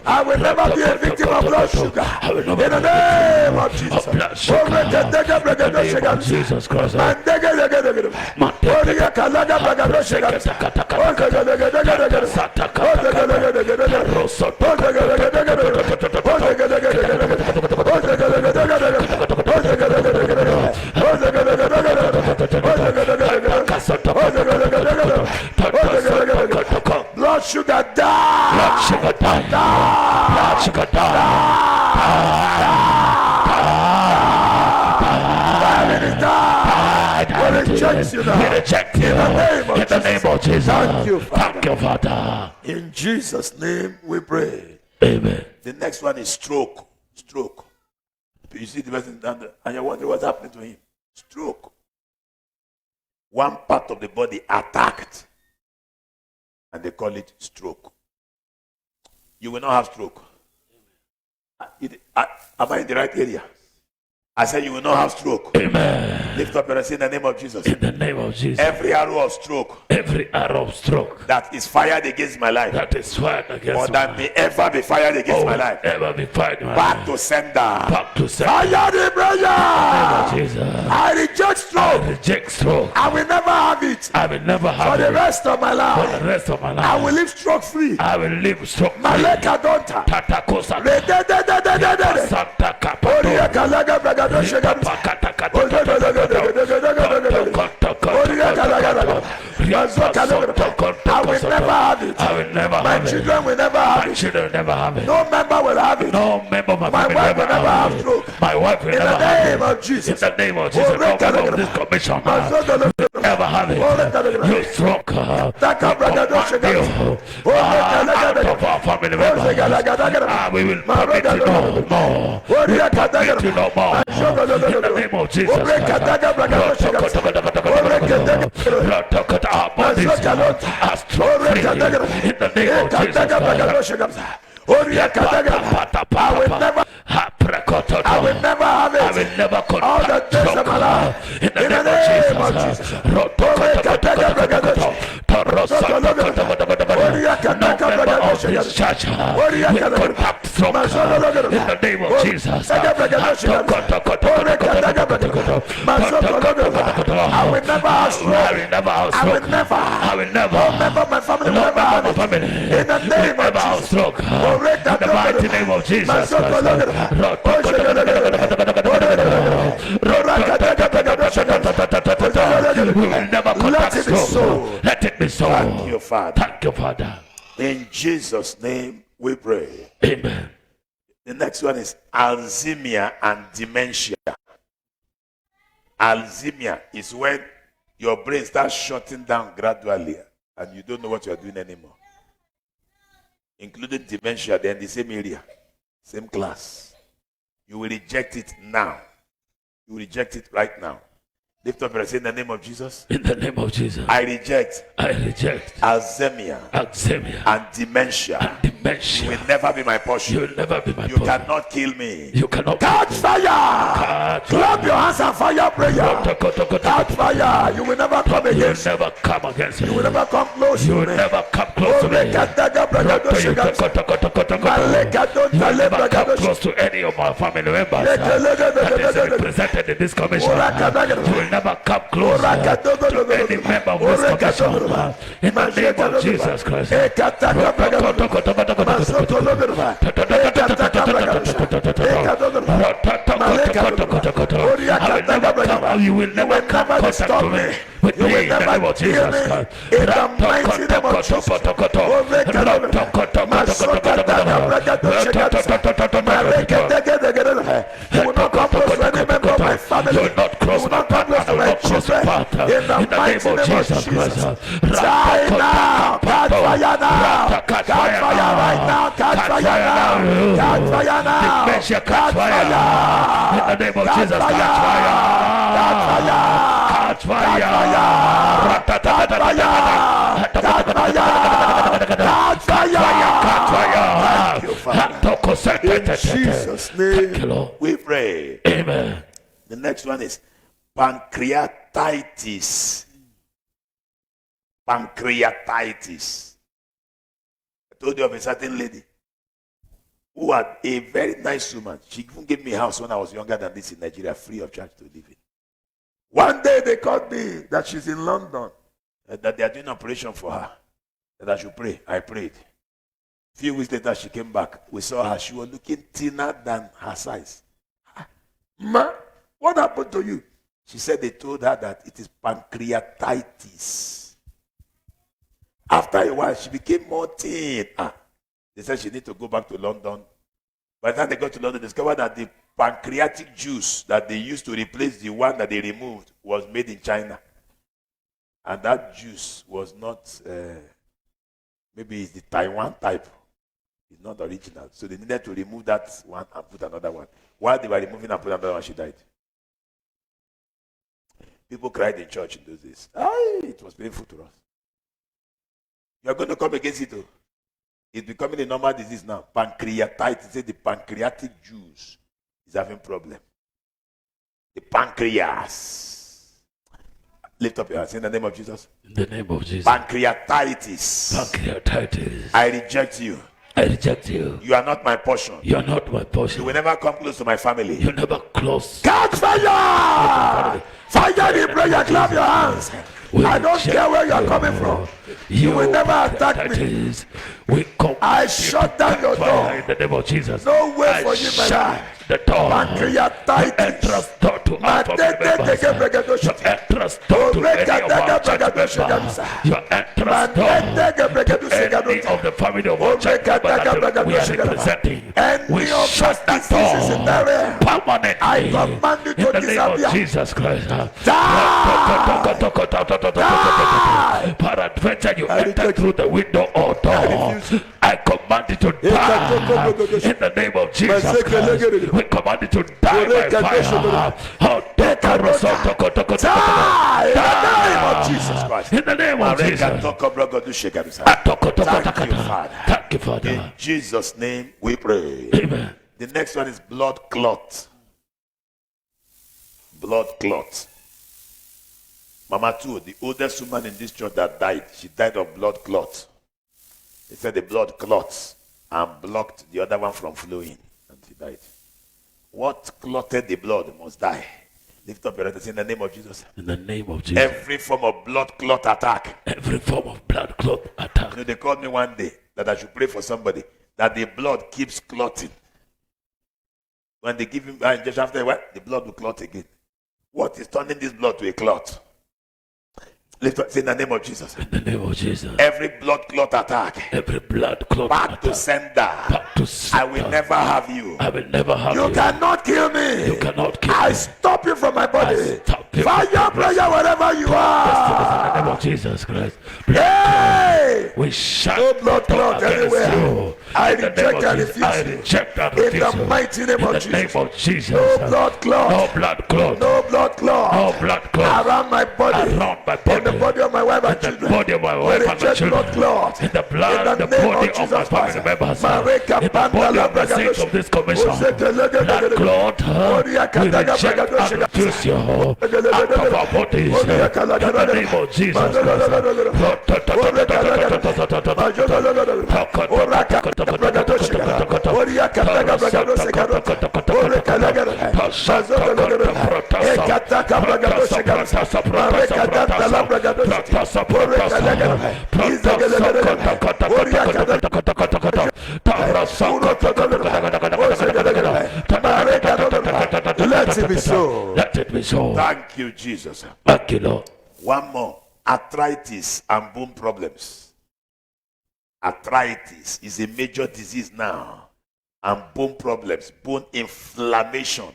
I will never be a victim of blood sugar. In the name of Jesus. Jesus Christ. Blood sugar die. Blood sugar die. Blood sugar We reject you. In the name of Jesus. Thank you, Father. In Jesus' name we pray. Amen. The next one is stroke. Stroke. You see the person and you're wondering what's happening to him. Stroke. One part of the body attacked. And they call it stroke. You will not have stroke. Am I in the right area? I said you will not have stroke. Amen. Lift up your hand in the name of Jesus. In the name of Jesus. Every arrow of stroke Every arrow of stroke that is fired against my life, that is fired or against that may ever be fired against my life, ever be fired in my back life. to sender. Back to sender. Fire the prayer. Jesus. I reject stroke. Reject stroke. I will never have it I will never have for the it rest of my for life. the rest of my life. I will live stroke free. I will live stroke free. Maleka donta. Tatakosa. Santa Oria Capato. kalaga bragado shega. I will never have it. I will never My have it. children will never have My it. children will never have it. No member will have it. No member of my My family wife will never have it. stroke. My wife will In never the have name it. of In Jesus. the name of Jesus, no member of this commission will ever have it. You stroke. Out of our family members. We will permit you no more. We will permit you no more. In the name of Jesus. Our bodies are stroke free. In the name of Jesus. I will never have it. I will never All the contact days of my life. stroke. In the In the name of name of Jesus. Jesus. No member of this church will contact stroke. In the name of Jesus. I will never have stroke. I will never have I will stroke. never. I will never. No member of my family will No never member have of my it. family In the name will of never have Jesus. stroke. In the mighty name of Jesus we will never contact Let it be stroke. so. Let it be so. Thank you, Father. Thank you, Father. In Jesus' name we pray. Amen. The next one is Alzheimer and dementia. Alzheimer is when your brain starts shutting down gradually and you don't know what you are doing anymore. Including dementia, they're in the same area, same class. You will reject it now. You will reject it right now. Lift up and say in the name of Jesus. In the name of Jesus. I reject I reject Alzheimer Alzheimer and dementia. and You dementia. will never be my portion. You will never be my You portion. cannot kill me. You cannot Catch fire! Catch Clap your hands and fire prayer. Catch fire! You will never come You will against me. never come against You will me. never come close You to will me. never come close to me. You will never come close to any of my family members that is represented in this commission. You will never come close to any member of this commission. In the name of Jesus Christ. You will never come contact to me. With me in the name of Jesus Christ. In the mighty name of Jesus. You will not come close to any member of my family. You will not cross You will my not come path. close to my children. In the mighty name of Jesus. Die now. Catch fire now. Catch fire right now. Catch fire now. Catch fire now. Dementia, catch fire. In the name of Jesus, catch fire. Catch fire. Catch fire. Catch fire. Catch fire. Thank you, Father. In Jesus' Thank you, name Lord. we pray. Amen. The next one is pancreatitis. Pancreatitis. I told you of a certain lady who had a very nice woman. She even gave me a house when I was younger than this in Nigeria, free of charge to live in. One day they called me that she's in London, that they are doing an operation for her, that I should pray. I prayed. A few weeks later, she came back. We saw her. She was looking thinner than her size. Ma, what happened to you? She said they told her that it is pancreatitis. After a while, she became more thin. They said she need to go back to London. By the time they got to London, they discovered that the pancreatic juice that they used to replace the one that they removed was made in China. And that juice was not, maybe it's the Taiwan type. It's not original. So they needed to remove that one and put another one. While they were removing and putting another one, she died. People cried in church in those days. It was painful to us. You are going to come against it, though. It's becoming a normal disease now. Pancreatitis. Say the pancreatic juice is having problem. the pancreas. Lift up your hands in the name of Jesus. In the name of Jesus. Pancreatitis. Pancreatitis. I reject you. I reject you. You are not my portion. You are not my You portion. will never come close to my family. You never close. Catch fire! Fire the prayer, clap your hands. I don't care where you are coming from. You will never attack me. We come. I shut down your door. In the name of Jesus. No way I for you, my shut life. the door. Pancreatitis. Entrance door to our family members. Your entrance door to any of our church members. Your entrance door. Any of the family of our church members that we are representing. We Any of shut those that diseases in that door area, permanently. I command you In to the name of disappear. Jesus Christ. Die! Peradventure you enter through the window or door. I command you to die. In the name of Jesus Christ. We command you to die by fire. Oh, Die! In the name of Jesus Christ. in the name of Jesus. Thank you, Father. Thank you, Father. In Jesus' name we pray. Amen. The next one is blood clot. Blood clot. Mama too, the oldest woman in this church that died, she died of blood clot. They said the blood clots and blocked the other one from flowing, and she died. What clotted the blood must die. Lift up your hands in the name of Jesus. In the name of Jesus. Every form of blood clot attack. Every form of blood clot attack. You know, they called me one day that I should pray for somebody that the blood keeps clotting. When they give him injection after a while, the blood will clot again. What is turning this blood to a clot? Lift up, say in the name of Jesus. In the name of Jesus. Every blood clot attack, Every blood clot back attack. to sender. Back to I sender. will never have you. I will never have you. You cannot kill me. You cannot kill I me. stop you from my body. I stop you Fire from my prayer wherever you In the are. name of Jesus Christ. Hey! We shut No blood the door clot against anywhere. you. I In the name reject of and Jesus. refuse I you. reject and In refuse the you. mighty name In of the Jesus. name of Jesus. No blood clot. No blood clot. No blood clot. No blood clot. Around my body. Around my In body. the body of my wife and In the children. body of my We wife and my reject children. blood clot. In the blood, In the the name body of of my Jesus family Christ. members. Mareka In the body Bandala of the saints of this commission. Blood clot. We reject and refuse you out of our bodies. In the name of Jesus Let it be so. Let it be so. Thank you, Jesus. Thank you, Lord. One more. Arthritis and bone problems. Arthritis is a major disease now. And bone problems, bone inflammation.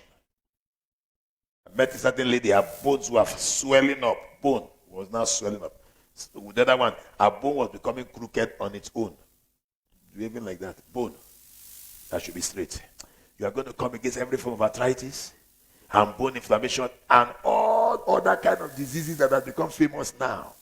I met a certain lady, her bones were swelling up. Bone was now swelling up. So with the other one, her bone was becoming crooked on its own. Even like that. Bone. That should be straight. You are going to come against every form of arthritis and bone inflammation and all other kind of diseases that have become famous now.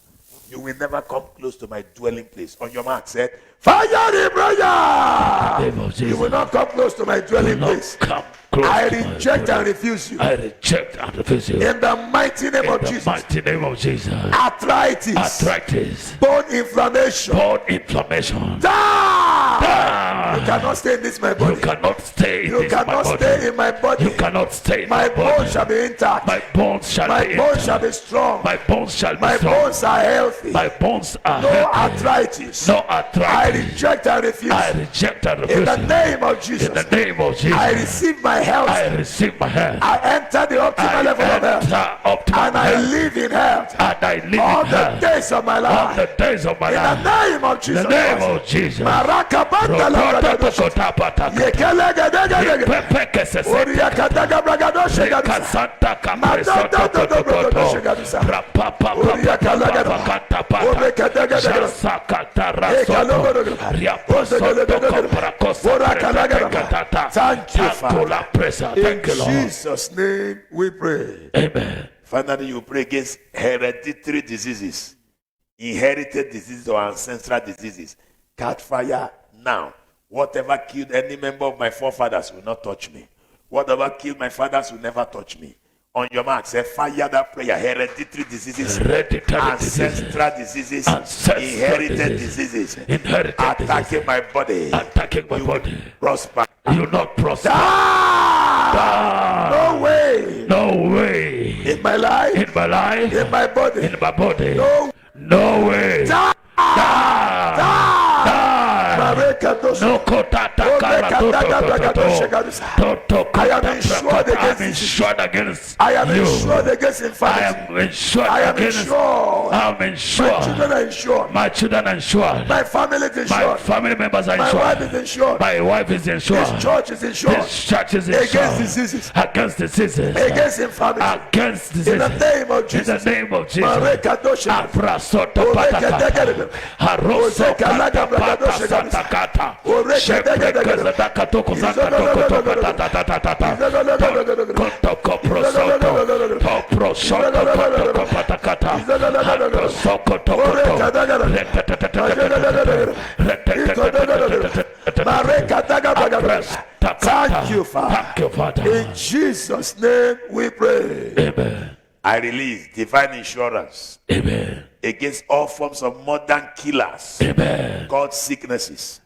You will never come close to my dwelling place. On your mark, said, fire the prayer! Name of You Jesus. will not come close to my dwelling Not place. come close I to my reject dwelling. and refuse you. I reject and refuse you. In the mighty name In of the Jesus. mighty name of Jesus. Arthritis, Arthritis, bone inflammation, bone inflammation. die! You cannot stay in this my You body. cannot stay in You this my cannot body. stay in my body. You cannot stay in My my body. bones shall be intact. My bones shall My be bones intact. shall be strong. My bones shall be My strong. bones are healthy. My bones are No healthy. arthritis. No I arthritis. reject and refuse. I reject and In refuse. the name of In Jesus. the name of Jesus. I receive my health. I receive my health. I enter the optimal I level of health. enter up to And my I health. live in health. And I live All in the health. days of my All life. the days of my In the life. name of In Jesus the name Christ. of Jesus. Maraka banda la bragadosh. Yekele gedegedege. Oria kadaga bragadosh gadusa. Thank you, Father. In Thank you, Lord. Jesus' name we pray. Amen. Finally, you pray against hereditary diseases, inherited diseases or ancestral diseases. Catch fire now. Whatever killed any member of my forefathers will not touch me. Whatever killed my fathers will never touch me. On your mark, say fire that prayer. Hereditary diseases, Hereditary diseases, ancestral diseases, ancestral inherited diseases, diseases, inherited attacking my body. attacking my You will body. prosper. You will not prosper. Ah! No way. No way. In my life, In my life, in my body, in my body. no. No way. Die. Die. Die. Marekadosh. No kotata I am insured against insured against I am you. insured against I infirmity. am insured I am against. insured. I'm My insured. children are insured. My children are insured. My family is My insured. family members are My wife is insured. insured. My wife is insured. This church is insured. This church is Against insured. diseases. Against diseases. Against infirmity. Against In diseases. the name of In the Jesus. name of Jesus. Marekadosh. Aprasoto patakata. Haroso kata pata satakata. Sheprekeza dakatoko zakatoko topatatatata. Kotoko prosoto. Toprosoto patoko patakata. Haprosoko tokoto. Thank you, Father. Thank you, Father. In Jesus' name we pray. Amen. I release divine insurance Amen. against all forms of modern killers Amen. called sicknesses.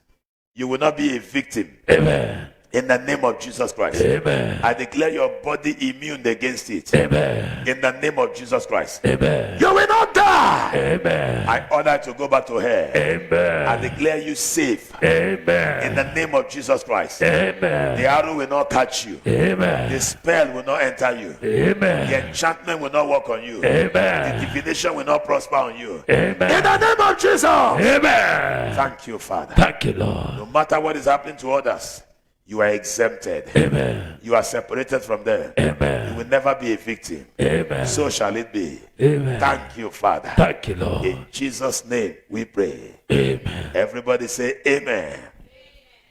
You will not be a victim. Amen. In the name of Jesus Christ. Amen. I declare your body immune against it. Amen. In the name of Jesus Christ. Amen. You will not die. Amen. I order you to go back to hell. Amen. I declare you safe. Amen. In the name of Jesus Christ. Amen. The arrow will not catch you. Amen. The spell will not enter you. Amen. The enchantment will not work on you. Amen. The divination will not prosper on you. Amen. In the name of Jesus. Amen. Thank you, Father. Thank you, Lord. No matter what is happening to others, you are exempted. Amen. You are separated from them. You Amen. will never be a victim. Amen. So shall it be. Amen. Thank you, Father. Thank you, Lord. In Jesus' name we pray. Amen. Everybody say amen.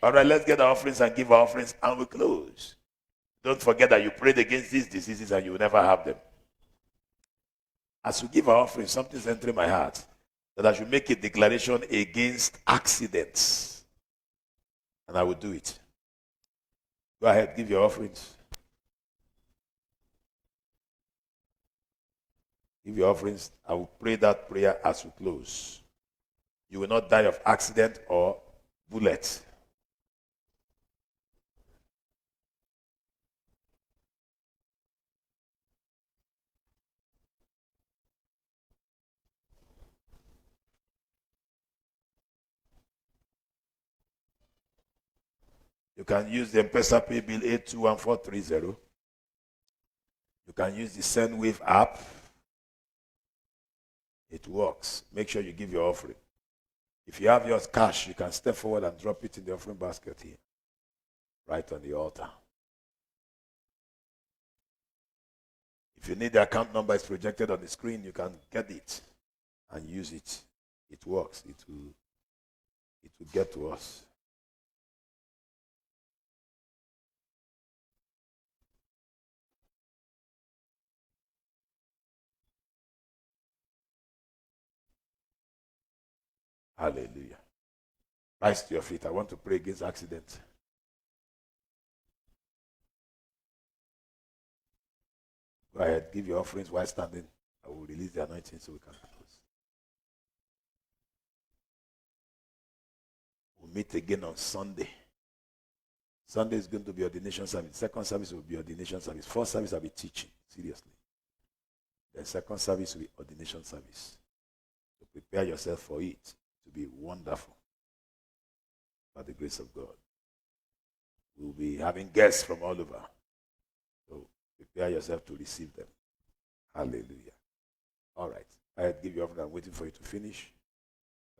All right, let's get our offerings and give our offerings and we close. Don't forget that you prayed against these diseases and you will never have them. As we give our offerings, something's entering my heart that I should make a declaration against accidents. And I will do it. Go ahead, give your offerings. Give your offerings. I will pray that prayer as we close. You will not die of accident or bullet. You can use the M-Pesa Pay Bill 821430. You can use the SendWave app. It works. Make sure you give your offering. If you have yours cash, you can step forward and drop it in the offering basket here, right on the altar. If you need the account number, it's projected on the screen. You can get it and use it. It works. It will get to us. Hallelujah. Rise to your feet. I want to pray against accidents. Go ahead, give your offerings while standing. I will release the anointing so we can close. We'll meet again on Sunday. Sunday is going to be ordination service. Second service will be ordination service. First service will be teaching, seriously. The second service will be ordination service. So prepare yourself for it. To be wonderful by the grace of God. We'll be having guests from all over. So prepare yourself to receive them. Hallelujah. All right. I give you offering. I'm waiting for you to finish.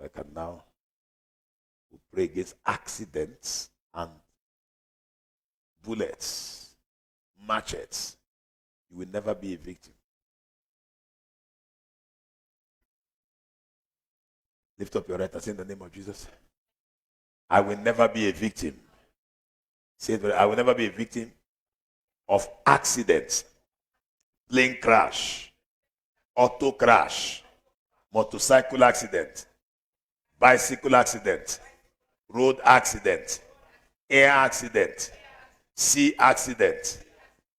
I can now pray against accidents and bullets, machetes. You will never be a victim. Lift up your right hand, say in the name of Jesus. I will never be a victim. Say it, I will never be a victim of accidents, plane crash, auto crash, motorcycle accident, bicycle accident, road accident, air accident, sea accident,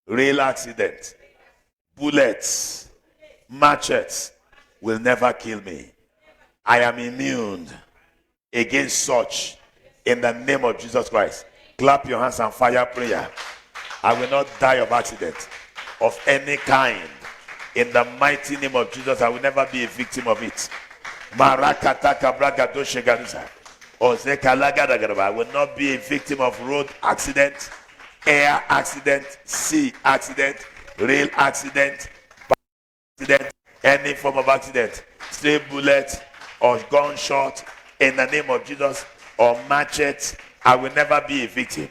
rail accident, bullets, machetes will never kill me. I am immune against such in the name of Jesus Christ. Clap your hands and fire prayer. I will not die of accident of any kind. In the mighty name of Jesus, I will never be a victim of it. I will not be a victim of road accident, air accident, sea accident, rail accident, accident, any form of accident, stray bullet or gunshot in the name of Jesus, or machete. I will never be a victim.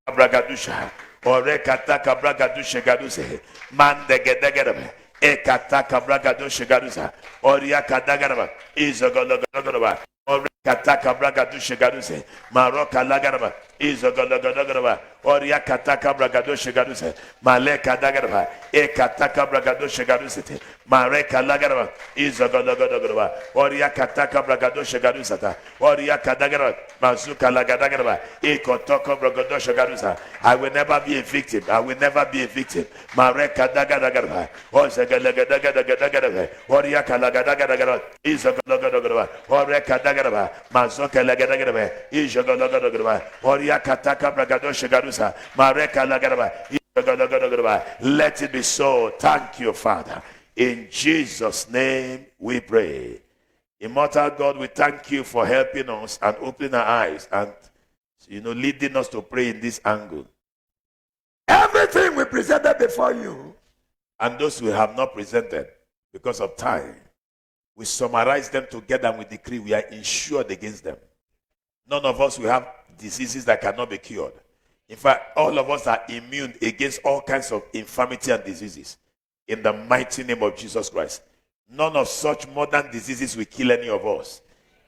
Bragadusha or Rekataka Bragadusha Gaduse, Mandegadagadaba, Ekataka Bragadusha Gadusa, or Yakadagadaba, Izogologadaba, or Rekataka Bragadusha Gaduse, Maroka Lagadaba, Izogologadaba, or Yakataka Bragadusha Gaduse, Maleka Dagadaba, Ekataka Bragadusha Gadusite, Mareka Lagadaba, Izogologadaba, or Yakataka Bragadusha Gadusata, or Yakadagadaba, Mazuka Lagadagadaba, Ekotoko Bragadusha Gadusa. I will never be a victim. I will never be a victim. Mareka Dagadagaba, or Zagalagadagadagadagaba, or Yakalagadagadagaba, Izogologadaba, or Rekadagadaba, Mazoka Lagadagaba, Izogologadaba, or Yakataka Bragadusha Gadusa, Mareka Lagadaba. Let it be so. Thank you, Father. In Jesus' name we pray. Immortal God, we thank you for helping us and opening our eyes and leading us to pray in this angle. Everything we presented before you and those we have not presented because of time, we summarize them together and we decree we are insured against them. None of us will have diseases that cannot be cured. In fact, all of us are immune against all kinds of infirmity and diseases. In the mighty name of Jesus Christ. None of such modern diseases will kill any of us.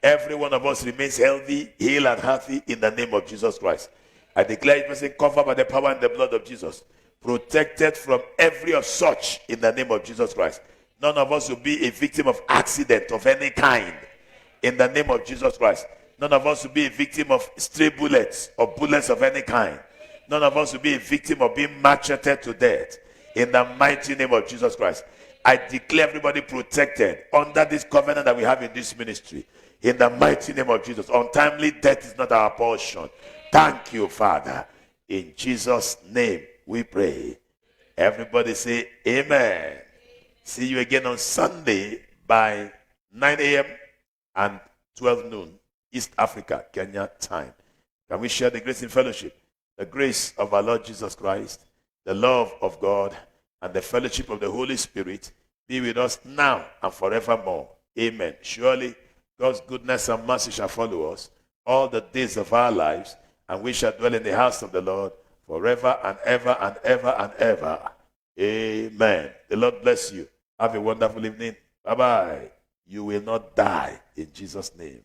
Every one of us remains healthy, healed, and healthy in the name of Jesus Christ. I declare each person covered by the power and the blood of Jesus, protected from every of such in the name of Jesus Christ. None of us will be a victim of accident of any kind in the name of Jesus Christ. None of us will be a victim of stray bullets or bullets of any kind. None of us will be a victim of being macheted to death in the mighty name of Jesus Christ. I declare everybody protected under this covenant that we have in this ministry. In the mighty name of Jesus. Untimely death is not our portion. Thank you, Father. In Jesus' name we pray. Everybody say amen. See you again on Sunday by 9 a.m. and 12 noon East Africa, Kenya time. Can we share the grace in fellowship? The grace of our Lord Jesus Christ, the love of God, and the fellowship of the Holy Spirit be with us now and forevermore. Amen. Surely God's goodness and mercy shall follow us all the days of our lives, and we shall dwell in the house of the Lord forever and ever and ever and ever. Amen. The Lord bless you. Have a wonderful evening. Bye-bye. You will not die in Jesus' name.